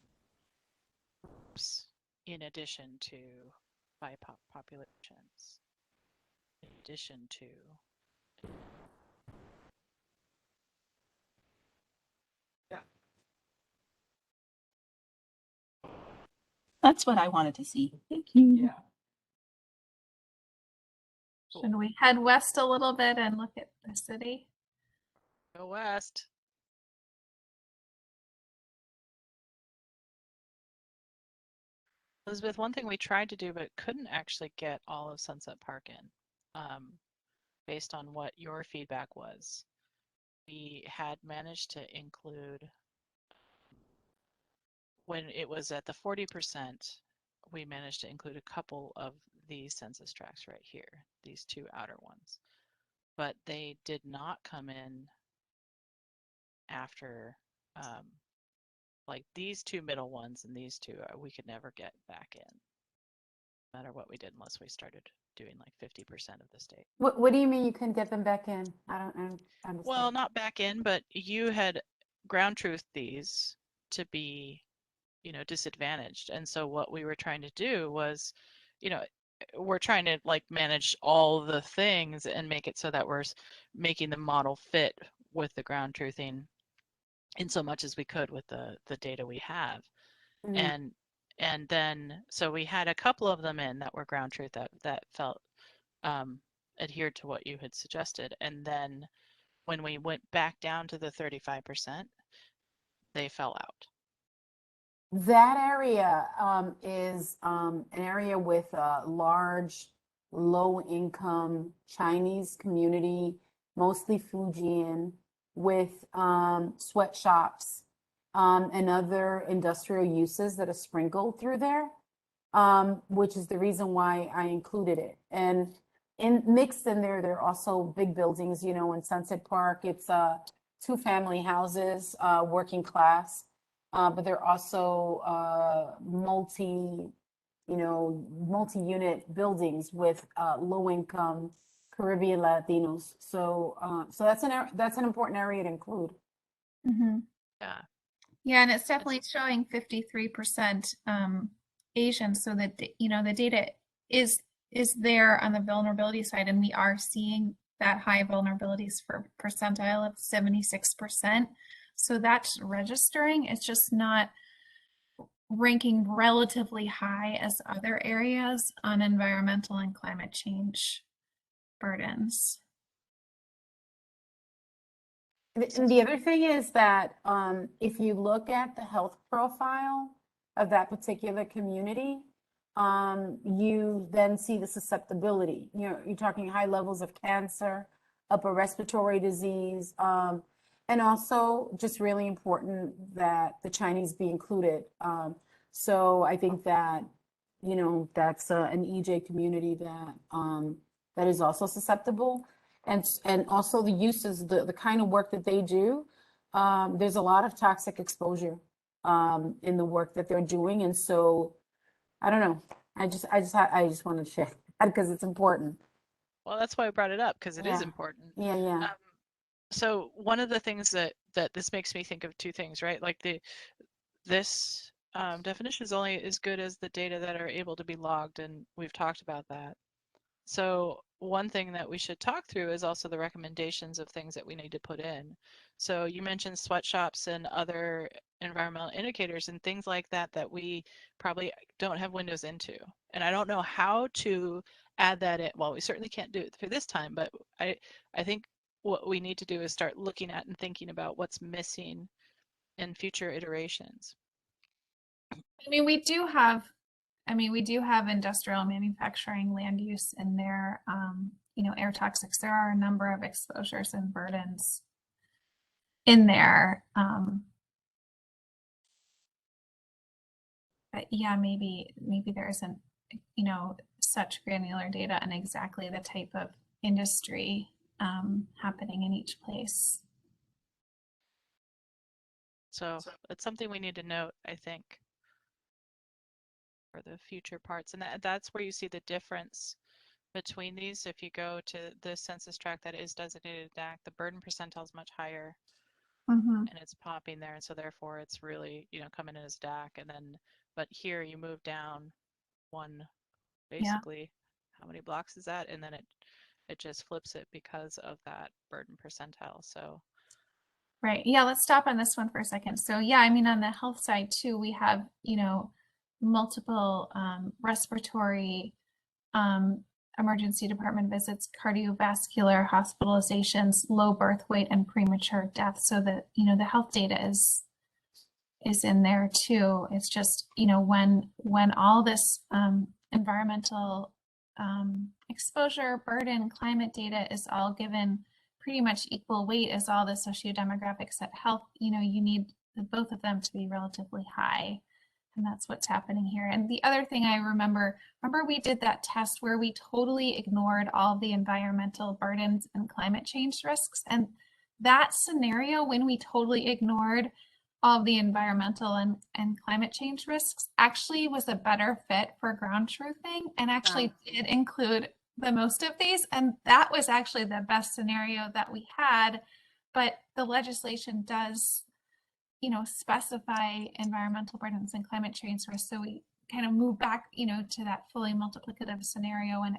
groups in addition to BIPOC populations. In addition to That's what I wanted to see. Thank you. Yeah. Should we head west a little bit and look at the city? Go west. Elizabeth, one thing we tried to do but couldn't actually get all of Sunset Park in, based on what your feedback was. We had managed to include, when it was at the 40%, we managed to include a couple of these census tracts right here, these two outer ones. But they did not come in after, like these two middle ones and these two, we could never get back in, no matter what we did, unless we started doing like 50% of the state. What do you mean you couldn't get them back in? I don't understand. Well, not back in, but you had ground truth these to be, you know, disadvantaged. And so what we were trying to do was, you know, we're trying to like manage all the things and make it so that we're making the model fit with the ground truthing in so much as we could with the data we have. Mm. And then so we had a couple of them in that were ground truth that felt adhered to what you had suggested. And then when we went back down to the 35%, they fell out. That area is an area with a large, low-income Chinese community, mostly Fujian, with sweatshops and other industrial uses that are sprinkled through there, which is the reason why I included it. And mixed in there, there are also big buildings, you know, in Sunset Park, it's 2 family houses, working class. But they're also multi-unit buildings with low-income Caribbean Latinos. So that's an important area to include. Mm-hmm. Yeah. Yeah, and it's definitely showing 53% Asian, so that you know the data is there on the vulnerability side, and we are seeing that high vulnerabilities for percentile of 76%. So that's registering. It's just not ranking relatively high as other areas on environmental and climate change burdens. And the other thing is that if you look at the health profile of that particular community, you then see the susceptibility. You know, you're talking high levels of cancer, upper respiratory disease, and also just really important that the Chinese be included. So I think that, you know, that's an EJ community that that is also susceptible. And also the uses, the kind of work that they do, there's a lot of toxic exposure in the work that they're doing. And so, I don't know, I just wanted to share that because it's important. Well, that's why I brought it up, because it is Yeah. important. Yeah. So one of the things that this makes me think of two things, right? Like this definition is only as good as the data that are able to be logged, and we've talked about that. So one thing that we should talk through is also the recommendations of things that we need to put in. So you mentioned sweatshops and other environmental indicators and things like that that we probably don't have windows into. And I don't know how to add that in. Well, we certainly can't do it through this time, but I think what we need to do is start looking at and thinking about what's missing in future iterations. I mean, we do have industrial manufacturing land use in there, you know, air toxics. There are a number of exposures and burdens in there. But yeah, maybe there isn't, you know, such granular data on exactly the type of industry happening in each place. So it's something we need to note, I think, for the future parts. And that's where you see the difference between these. If you go to the census tract that is designated DAC, the burden percentile is much higher, and it's popping there. And so therefore it's really, you know, coming in as DAC. And then, but here you move down one, basically, how many blocks is that? And then it just flips it because of that burden percentile. So Right. Yeah, let's stop on this one for a second. So yeah, I mean, on the health side too, we have, you know, multiple respiratory emergency department visits, cardiovascular hospitalizations, low birth weight, and premature death. So that, you know, the health data is in there too. It's just, you know, when all this environmental exposure, burden, climate data is all given pretty much equal weight as all the sociodemographics at health, you know, you need both of them to be relatively high. And that's what's happening here. And the other thing I remember we did that test where we totally ignored all the environmental burdens and climate change risks. And that scenario, when we totally ignored all of the environmental and climate change risks, actually was a better fit for ground truthing and actually did include the most of these. And that was actually the best scenario that we had. But the legislation does, you know, specify environmental burdens and climate change risks. So we kind of move back, you know, to that fully multiplicative scenario. And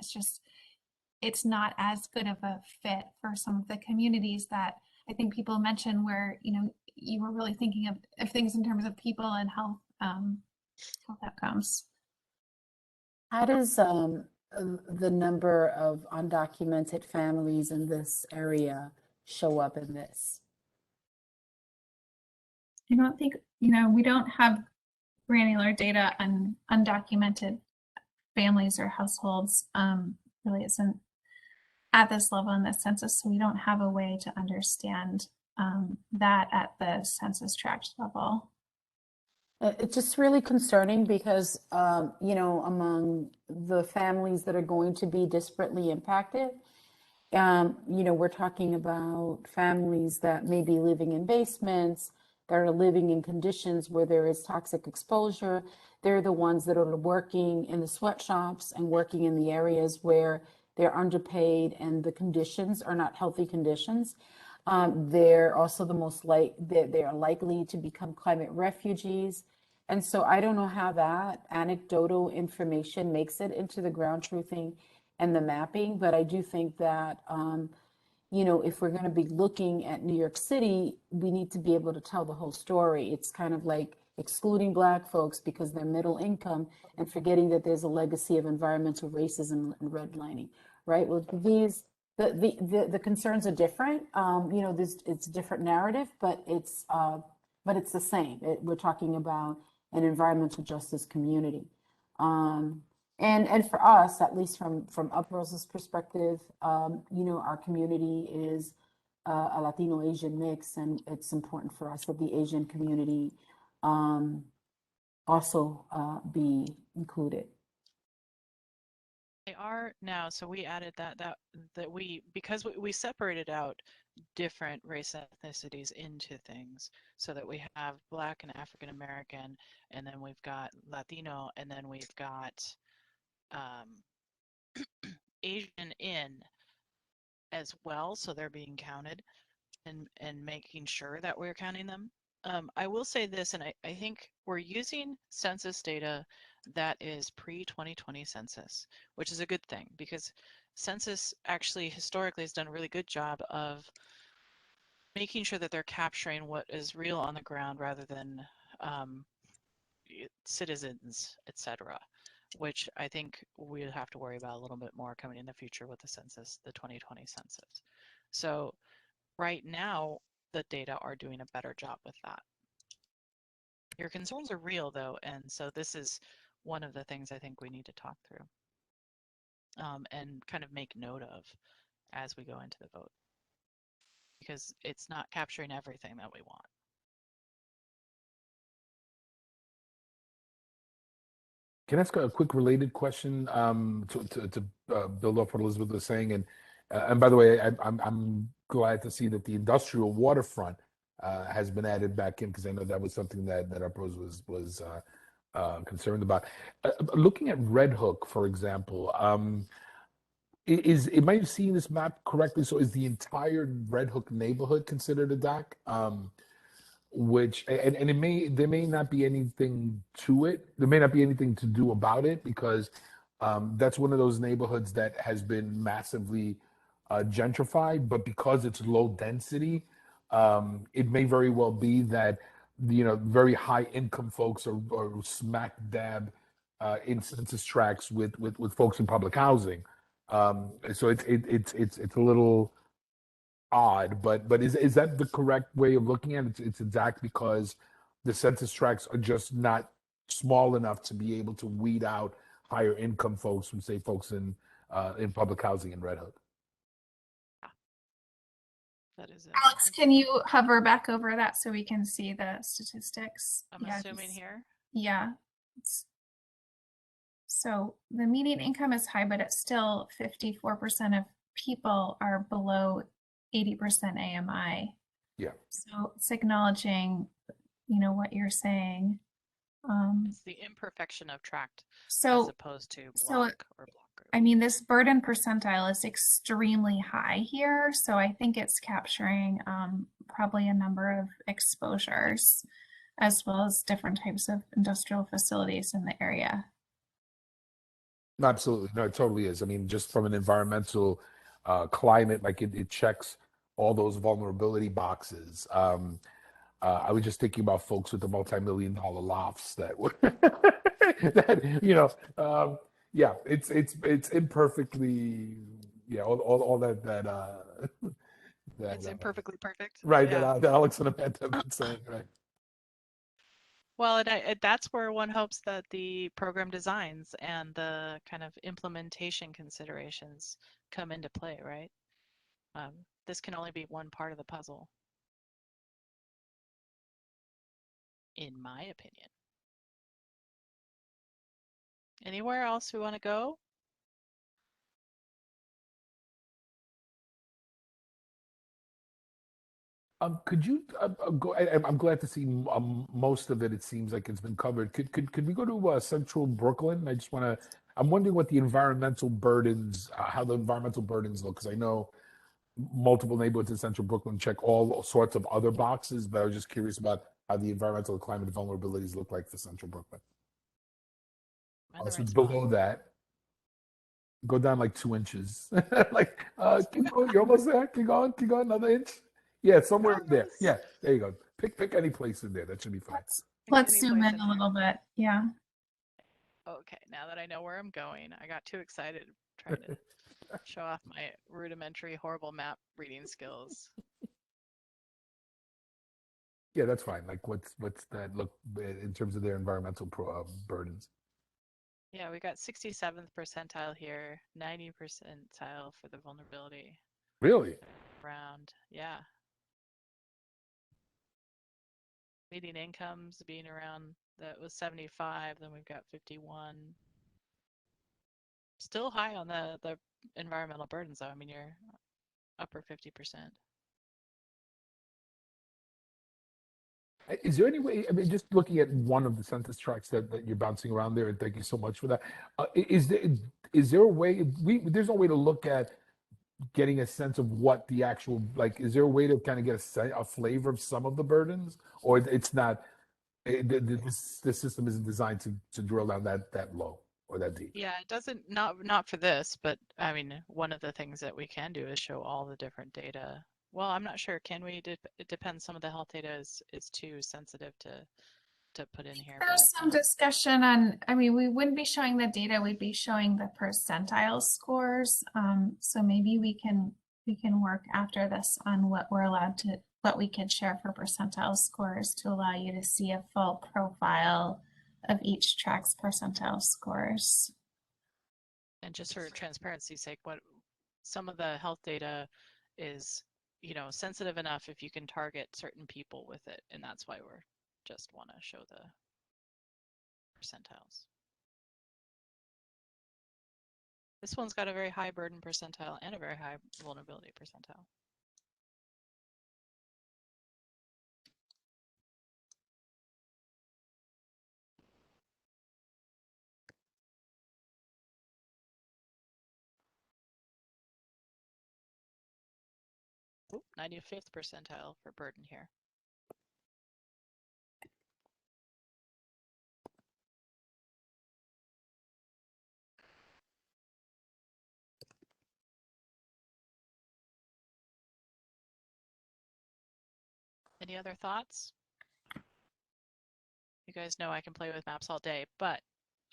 it's not as good of a fit for some of the communities that I think people mentioned where, you know, you were really thinking of things in terms of people and health outcomes. How does the number of undocumented families in this area show up in this? I don't think, you know, we don't have granular data on undocumented families or households. Really isn't at this level in the census, so we don't have a way to understand that at the census tract level. It's just really concerning because, you know, among the families that are going to be disparately impacted, you know, we're talking about families that may be living in basements, that are living in conditions where there is toxic exposure. They're the ones that are working in the sweatshops and working in the areas where they're underpaid and the conditions are not healthy conditions. They're also the most they are likely to become climate refugees. And so I don't know how that anecdotal information makes it into the ground truthing and the mapping, but I do think that, you know, if we're going to be looking at New York City, we need to be able to tell the whole story. It's kind of like excluding Black folks because they're middle income and forgetting that there's a legacy of environmental racism and redlining, right? Well, the concerns are different. You know, it's a different narrative, but it's the same. We're talking about an environmental justice community. And for us, at least from Uprose's perspective, you know, our community is a Latino Asian mix, and it's important for us that the Asian community also be included. They are now, so we added that we, because we separated out different race and ethnicities into things, so that we have Black and African American, and then we've got Latino, and then we've got Asian in as well, so they're being counted, and making sure that we're counting them. I will say this, and I think we're using census data that is pre-2020 census, which is a good thing, because census actually historically has done a really good job of making sure that they're capturing what is real on the ground rather than citizens, etc., which I think we'll have to worry about a little bit more coming in the future with the census, the 2020 census. So right now, the data are doing a better job with that. Your concerns are real, though, and so this is one of the things I think we need to talk through and kind of make note of as we go into the vote, because it's not capturing everything that we want. Can I ask a quick related question to build off what Elizabeth was saying? And by the way, I'm glad to see that the industrial waterfront has been added back in, because I know that was something that Uprose was concerned about. Looking at Red Hook, for example, am I seeing this map correctly? So is the entire Red Hook neighborhood considered a DAC? Which there may not be anything to it. There may not be anything to do about it, because that's one of those neighborhoods that has been massively gentrified. But because it's low density, it may very well be that, you know, very high income folks are smack dab in census tracts with folks in public housing. So it's a little odd, but is that the correct way of looking at it? It's a DAC because the census tracts are just not small enough to be able to weed out higher income folks from, say, folks in public housing in Red Hook. That is Alex, can you hover back over that so we can see the statistics? I'm assuming here. Yeah. So the median income is high, but it's still 54% of people are below 80% AMI. Yeah. So it's acknowledging, you know, what you're saying. It's the imperfection of tract as opposed to block or block group. I mean, this burden percentile is extremely high here. So I think it's capturing probably a number of exposures, as well as different types of industrial facilities in the area. Absolutely. No, it totally is. I mean, just from an environmental climate, like it checks all those vulnerability boxes. I was just thinking about folks with the multi-million-dollar lofts that were that, you know, yeah, it's imperfectly, yeah, all that it's imperfectly perfect. Right, Yeah. that Alex and Amanda have been saying, right? Well, and that's where one hopes that the program designs and the kind of implementation considerations come into play, right? This can only be one part of the puzzle, in my opinion. Anywhere else we want to go? Could you go? I'm glad to see most of it. It seems like it's been covered. Could we go to Central Brooklyn? I just want to. I'm wondering what the environmental burdens, how the environmental burdens look, because I know multiple neighborhoods in Central Brooklyn check all sorts of other boxes, but I was just curious about how the environmental and climate vulnerabilities look like for Central Brooklyn. So it's below that. Go down like 2 inches. Like, keep going. You're almost there. Keep going. Another inch. Yeah, somewhere there. Yeah, there you go. Pick any place in there. That should be fine. Let's Any zoom place in a little bit. Yeah. Okay, now that I know where I'm going, I got too excited trying to show off my rudimentary, horrible map reading skills. Yeah, that's fine. Like, what's that look in terms of their environmental burdens? Yeah, we got 67th percentile here, 90th percentile for the vulnerability. Really? Round, yeah. Median incomes being around, that was 75, then we've got 51. Still high on the environmental burdens though. I mean, you're upper 50%. Is there any way, I mean, just looking at one of the census tracts that you're bouncing around there, and thank you so much for that. Is there a way, there's no way to look at getting a sense of what the actual, like, is there a way to kind of get a flavor of some of the burdens? Or it's not, the system isn't designed to drill down that low or that deep? Yeah, it doesn't, not for this, but I mean, one of the things that we can do is show all the different data. Well, I'm not sure. Can we? It depends. Some of the health data is too sensitive to put in here. There's some discussion on, I mean, we wouldn't be showing the data, we'd be showing the percentile scores. So maybe we can work after this on what we're allowed to, what we can share for percentile scores to allow you to see a full profile of each track's percentile scores. And just for transparency's sake, what some of the health data is, you know, sensitive enough if you can target certain people with it, and that's why we're just want to show the percentiles. This one's got a very high burden percentile and a very high vulnerability percentile. Oop, 95th percentile for burden here. Any other thoughts? You guys know I can play with maps all day, but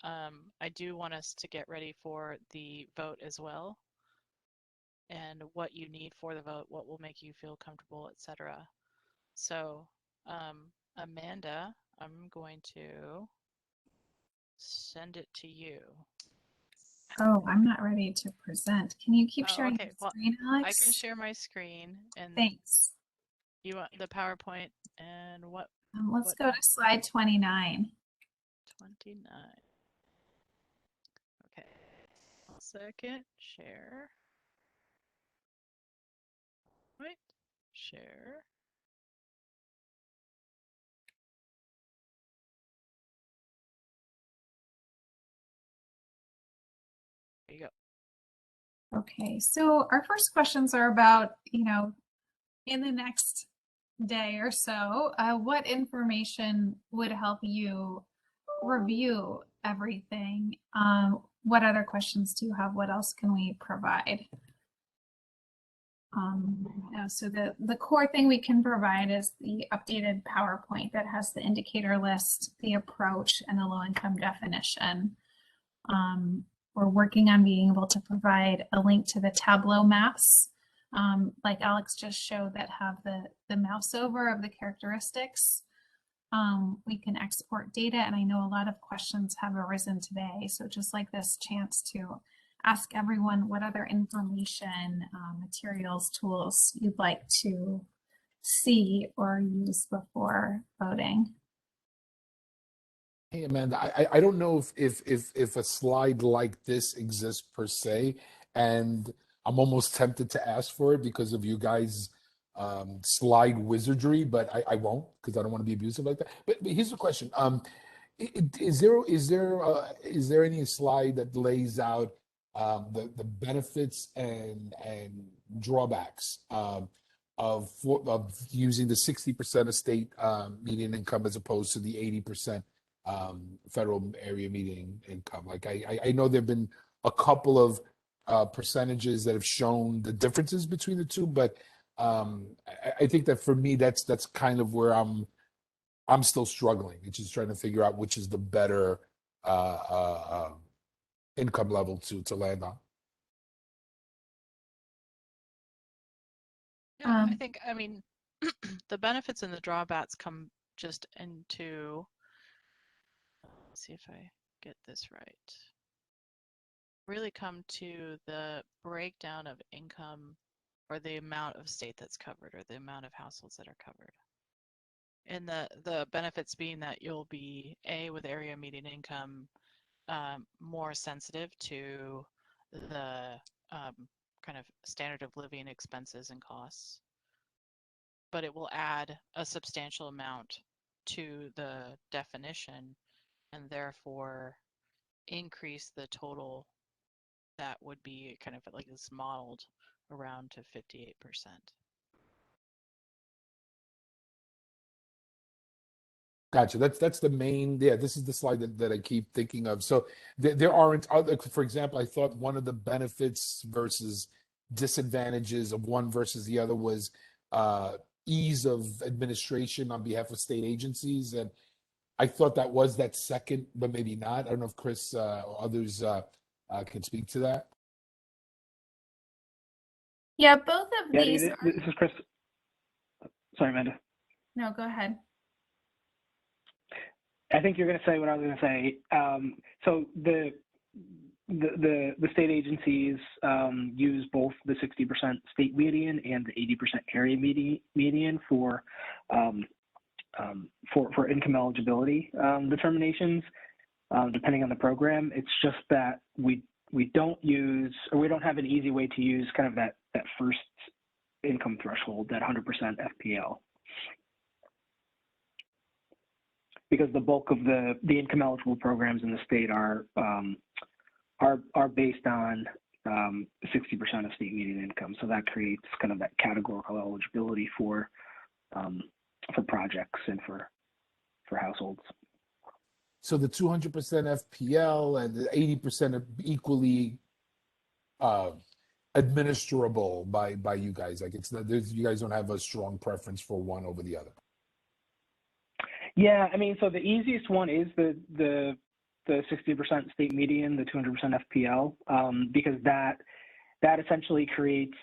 I do want us to get ready for the vote as well, and what you need for the vote, what will make you feel comfortable, etc. So, Amanda, I'm going to send it to you. Oh, I'm not ready to present. Can you keep Oh, sharing okay. your Well, screen, I Alex? can share my screen, and Thanks. you want the PowerPoint and what? Let's what go to slide 29. 29. Okay. 1 second. Share. Wait. Share. There you go. Okay, so our first questions are about, you know, in the next day or so, what information would help you review everything? What other questions do you have? What else can we provide? So the core thing we can provide is the updated PowerPoint that has the indicator list, the approach, and the low-income definition. We're working on being able to provide a link to the Tableau maps, like Alex just showed, that have the mouse over of the characteristics. We can export data, and I know a lot of questions have arisen today. So just like this chance to ask everyone what other information, materials, tools you'd like to see or use before voting. Hey, Amanda, I don't know if a slide like this exists per se, and I'm almost tempted to ask for it because of you guys' slide wizardry, but I won't because I don't want to be abusive like that. But here's the question: is there any slide that lays out the benefits and drawbacks of using the 60% of state median income as opposed to the 80% federal area median income? Like I know there've been a couple of percentages that have shown the differences between the two, but I think that for me, that's kind of where I'm still struggling. It's just trying to figure out which is the better income level to land on. Yeah, I think, I mean, the benefits and the drawbacks come just into, let's see if I get this right, really come to the breakdown of income or the amount of state that's covered or the amount of households that are covered. And the benefits being that you'll be, with area median income, more sensitive to the kind of standard of living expenses and costs, but it will add a substantial amount to the definition and therefore increase the total that would be kind of like this modeled around to 58%. Gotcha. That's the main. Yeah, this is the slide that I keep thinking of. So there aren't other. For example, I thought one of the benefits versus disadvantages of one versus the other was ease of administration on behalf of state agencies, and I thought that was that second, but maybe not. I don't know if Chris or others can speak to that. Yeah, both of Yeah, these. this is Chris. Sorry, Amanda. No, go ahead. I think you're going to say what I was going to say. So the state agencies use both the 60% state median and the 80% area median for income eligibility determinations, depending on the program. It's just that we don't use, or we don't have an easy way to use kind of that first income threshold, that 100% FPL. Because the bulk of the income eligible programs in the state are based on 60% of state median income. So that creates kind of that categorical eligibility for projects and for households. So the 200% FPL and the 80% are equally administrable by you guys. Like it's not, you guys don't have a strong preference for one over the other. Yeah, I mean, so the easiest one is the 60% state median, the 200% FPL, because that essentially creates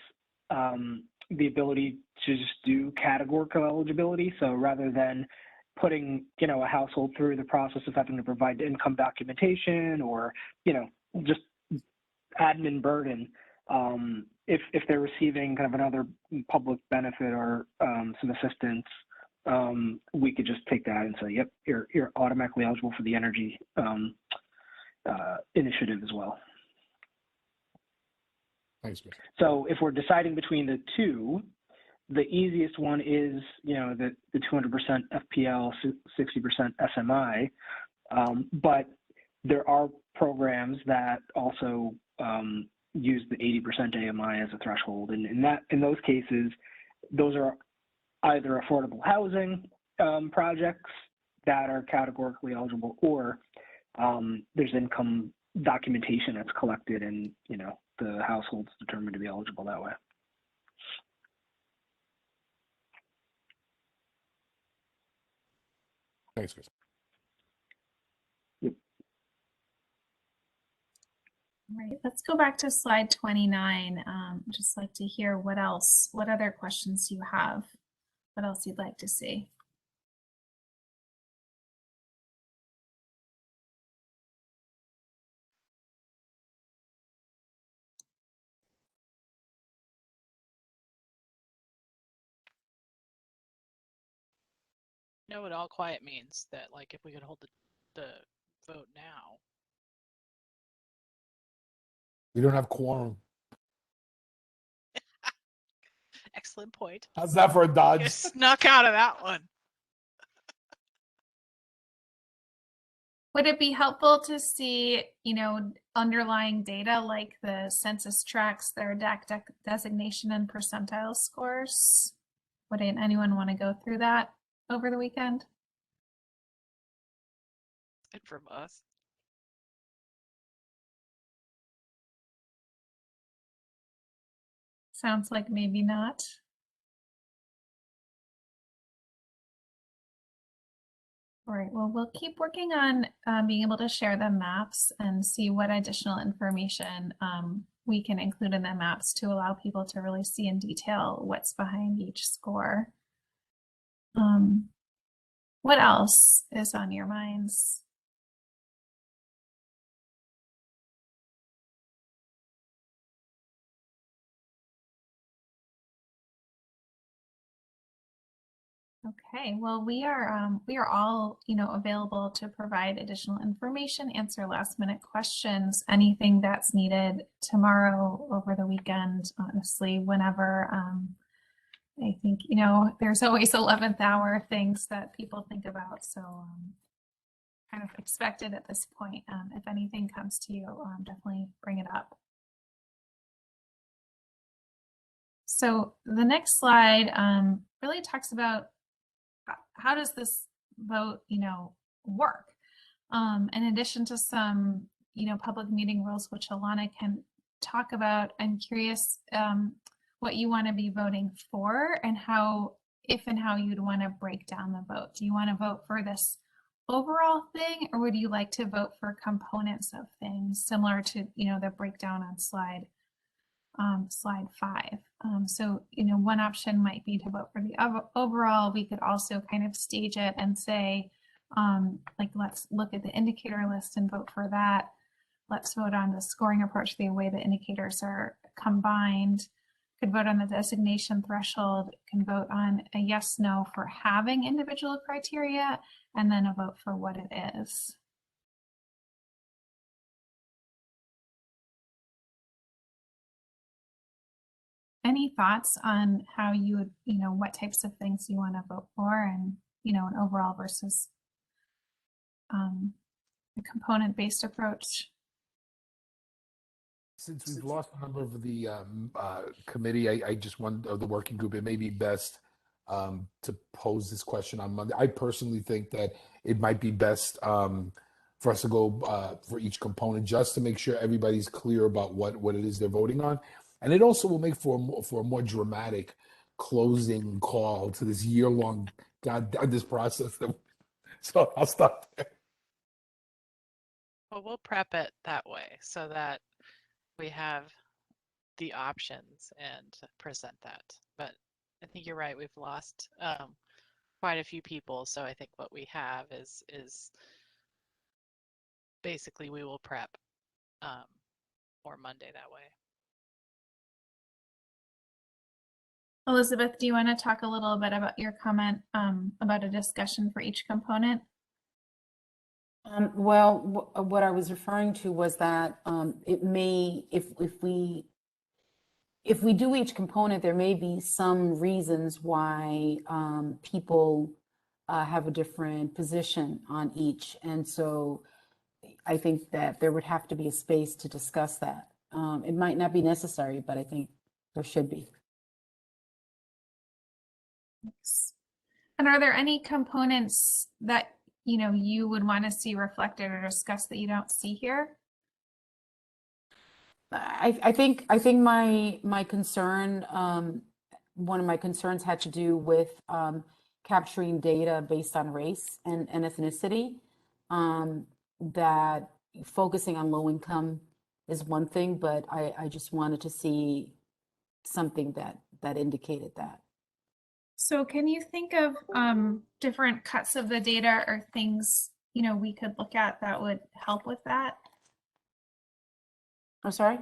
the ability to just do categorical eligibility. So rather than putting, a household through the process of having to provide income documentation or, just admin burden, if they're receiving kind of another public benefit or some assistance, we could just take that and say, yep, you're automatically eligible for the energy initiative as well. Thanks, Chris. So if we're deciding between the two, the easiest one is, the 200% FPL, 60% SMI, but there are programs that also use the 80% AMI as a threshold, and in those cases, those are either affordable housing projects that are categorically eligible, or there's income documentation that's collected and, the household's determined to be eligible that way. Thanks, Chris. All right, let's go back to slide 29. Just like to hear what other questions you have, what else you'd like to see. You know what all quiet means? That like if we could hold the vote now. We don't have quorum. Excellent point. How's that for a dodge? Snuck out of that one. Would it be helpful to see, underlying data like the census tracts, their DAC designation and percentile scores? Would anyone want to go through that over the weekend? And from us. Sounds like maybe not. All right, well, we'll keep working on being able to share the maps and see what additional information we can include in the maps to allow people to really see in detail what's behind each score. What else is on your minds? Okay, well, we are all, available to provide additional information, answer last minute questions, anything that's needed tomorrow, over the weekend, honestly, whenever. I think, there's always 11th hour things that people think about. So kind of expected at this point. If anything comes to you, definitely bring it up. So the next slide really talks about how does this vote, work? In addition to some, public meeting rules, which Alana can talk about, I'm curious what you want to be voting for and how, if and how you'd want to break down the vote. Do you want to vote for this overall thing, or would you like to vote for components of things similar to, the breakdown on slide 5. So, one option might be to vote for the overall. We could also kind of stage it and say, like, let's look at the indicator list and vote for that. Let's vote on the scoring approach, the way the indicators are combined. Could vote on the designation threshold, can vote on a yes, no for having individual criteria, and then a vote for what it is. Any thoughts on how you would, what types of things you want to vote for, and, an overall versus a component-based approach? Since we've lost a member of the committee, I just want, of the working group, it may be best to pose this question on Monday. I personally think that it might be best for us to go for each component, just to make sure everybody's clear about what it is they're voting on. And it also will make for a more dramatic closing call to this year-long this process. So I'll stop there. Well, we'll prep it that way so that we have the options and present that. But I think you're right. We've lost quite a few people. So I think what we have is basically we will prep for Monday that way. Elizabeth, do you want to talk a little bit about your comment about a discussion for each component? Well, what I was referring to was that it may, if we do each component, there may be some reasons why people have a different position on each. And so I think that there would have to be a space to discuss that. It might not be necessary, but I think there should be. Thanks. And are there any components that you would want to see reflected or discussed that you don't see here? I think my concern, one of my concerns had to do with capturing data based on race and ethnicity. That focusing on low income is one thing, but I just wanted to see something that indicated that. So can you think of different cuts of the data or things, we could look at that would help with that? I'm sorry?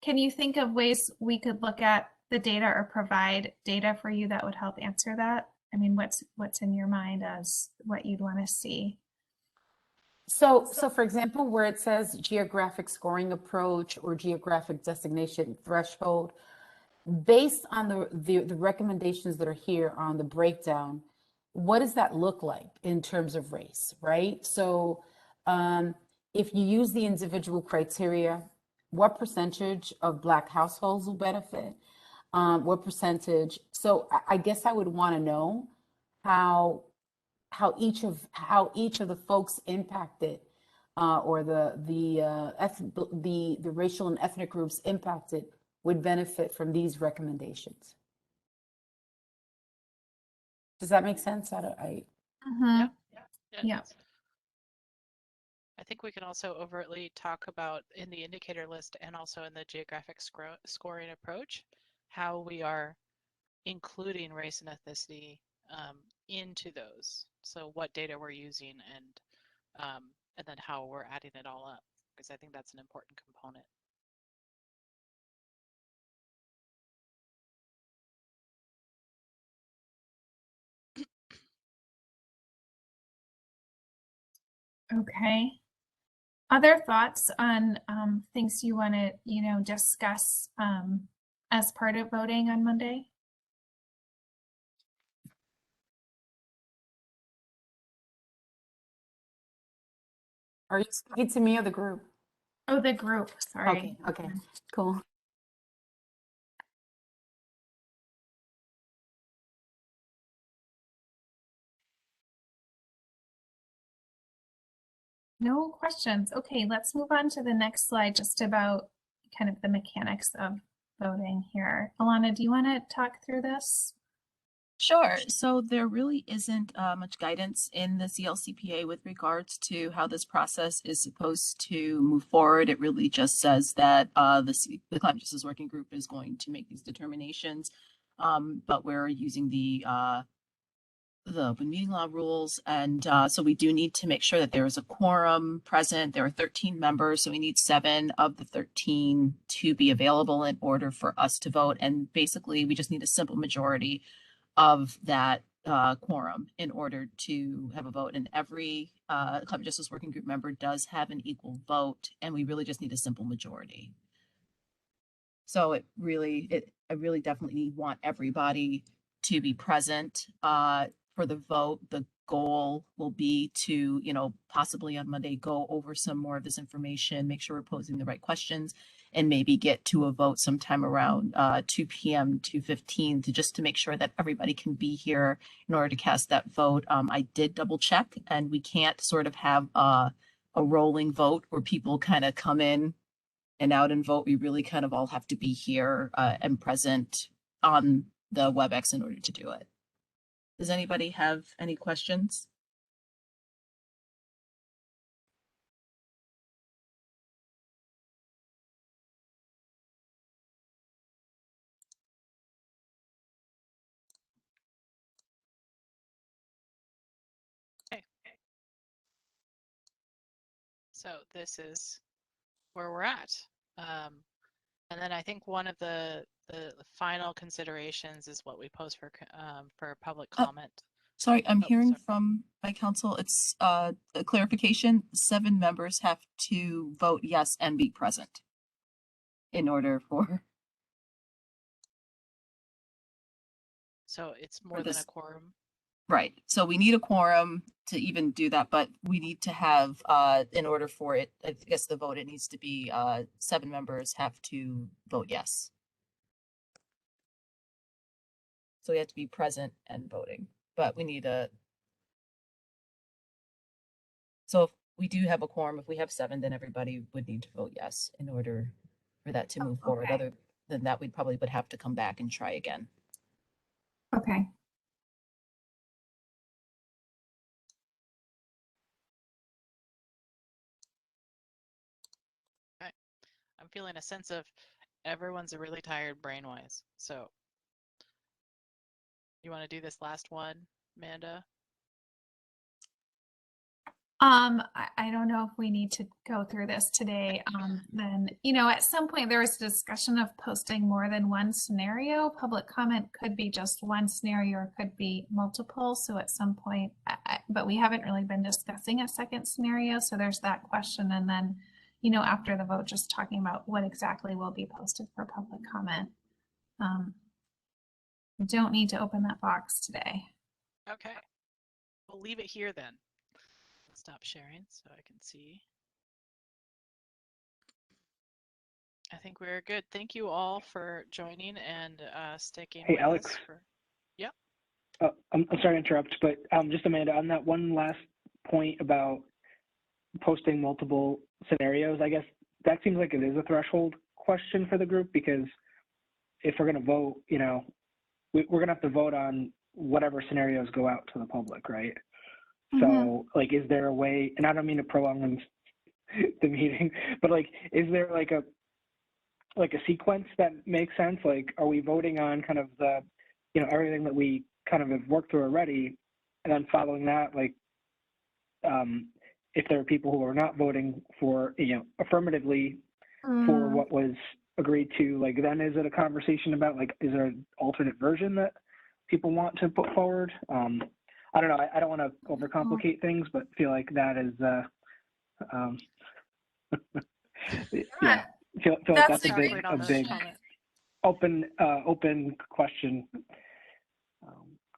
Can you think of ways we could look at the data or provide data for you that would help answer that? I mean, what's in your mind as what you'd want to see? So for example, where it says geographic scoring approach or geographic designation threshold, based on the recommendations that are here on the breakdown, what does that look like in terms of race, right? So if you use the individual criteria, what percentage of Black households will benefit? What percentage? So I guess I would want to know how each of the folks impacted or the racial and ethnic groups impacted would benefit from these recommendations. Does that make sense? Mm-hmm. Yeah. Yeah. I think we can also overtly talk about in the indicator list and also in the geographic scoring approach how we are including race and ethnicity into those. So what data we're using and then how we're adding it all up, because I think that's an important component. Okay. Other thoughts on things you want to, discuss as part of voting on Monday? Are you speaking to me or the group? Oh, the group, sorry. Okay, cool. No questions. Okay, let's move on to the next slide, just about kind of the mechanics of voting here. Alana, do you want to talk through this? Sure. So there really isn't much guidance in the CLCPA with regards to how this process is supposed to move forward. It really just says that the Climate Justice Working Group is going to make these determinations, but we're using the open meeting law rules, and so we do need to make sure that there is a quorum present. There are 13 members, so we need 7 of the 13 to be available in order for us to vote. And basically, we just need a simple majority of that quorum in order to have a vote. And every Climate Justice Working Group member does have an equal vote, and we really just need a simple majority. So I really definitely want everybody to be present for the vote. The goal will be to, possibly on Monday, go over some more of this information, make sure we're posing the right questions, and maybe get to a vote sometime around 2 p.m., 2:15, to make sure that everybody can be here in order to cast that vote. I did double check, and we can't sort of have a rolling vote where people kind of come in and out and vote. We really kind of all have to be here and present on the WebEx in order to do it. Does anybody have any questions? Okay. So this is where we're at. And then I think one of the final considerations is what we post for public comment. Sorry, I'm hearing from my counsel. It's a clarification. 7 members have to vote yes and be present in order for. So it's more than a quorum. Right. So we need a quorum to even do that, but we need to have, in order for it, I guess the vote, it needs to be 7 members have to vote yes. So we have to be present and voting, but we need so if we do have a quorum, if we have 7, then everybody would need to vote yes in order for that to move forward. Okay. Other than that, we probably would have to come back and try again. Okay. I'm feeling a sense of everyone's really tired brain-wise. So you want to do this last one, Amanda? I don't know if we need to go through this today. Then, at some point there was a discussion of posting more than one scenario. Public comment could be just one scenario or could be multiple. So at some point, but we haven't really been discussing a second scenario. So there's that question. And then, after the vote, just talking about what exactly will be posted for public comment. Don't need to open that box today. Okay. We'll leave it here then. Stop sharing so I can see. I think we're good. Thank you all for joining and sticking Hey, with Alex. us. Yep. I'm sorry to interrupt, but just Amanda, on that one last point about posting multiple scenarios, I guess that seems like it is a threshold question for the group, because if we're going to vote, we're going to have to vote on whatever scenarios go out to the public, right? So like, is there a way, and I don't mean to prolong the meeting, but like, is there like a sequence that makes sense? Like, are we voting on kind of the, everything that we kind of have worked through already, and then following that, like, if there are people who are not voting for, affirmatively for what was agreed to, like, then is it a conversation about, like, is there an alternate version that people want to put forward? I don't know. I don't want to overcomplicate things, but feel like that is, yeah, feel like that's a big open question.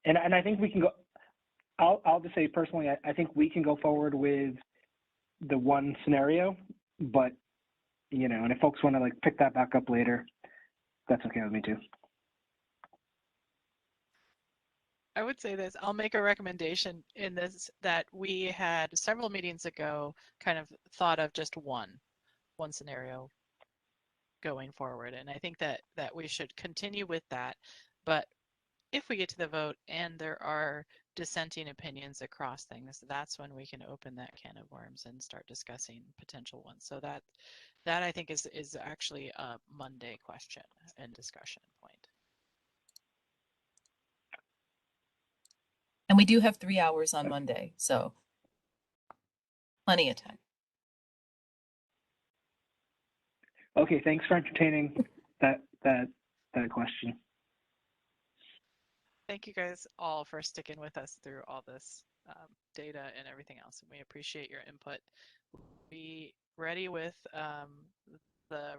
And I think we can go. I'll just say personally, I think we can go forward with the one scenario, but and if folks want to like pick that back up later, that's okay with me too. I would say this, I'll make a recommendation in this, that we had several meetings ago kind of thought of just one scenario going forward. And I think that we should continue with that. But if we get to the vote and there are dissenting opinions across things, that's when we can open that can of worms and start discussing potential ones. So that I think is actually a Monday question and discussion point. And we do have 3 hours on Monday, so plenty of time. Okay, thanks for entertaining that question. Thank you guys all for sticking with us through all this data and everything else, and we appreciate your input. Be ready with the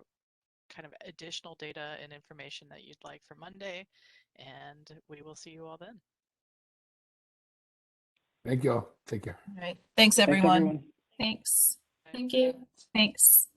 kind of additional data and information that you'd like for Monday, and we will see you all then. Thank you all. Take care. All right. Thanks, everyone. Thanks. Thank you. Thanks.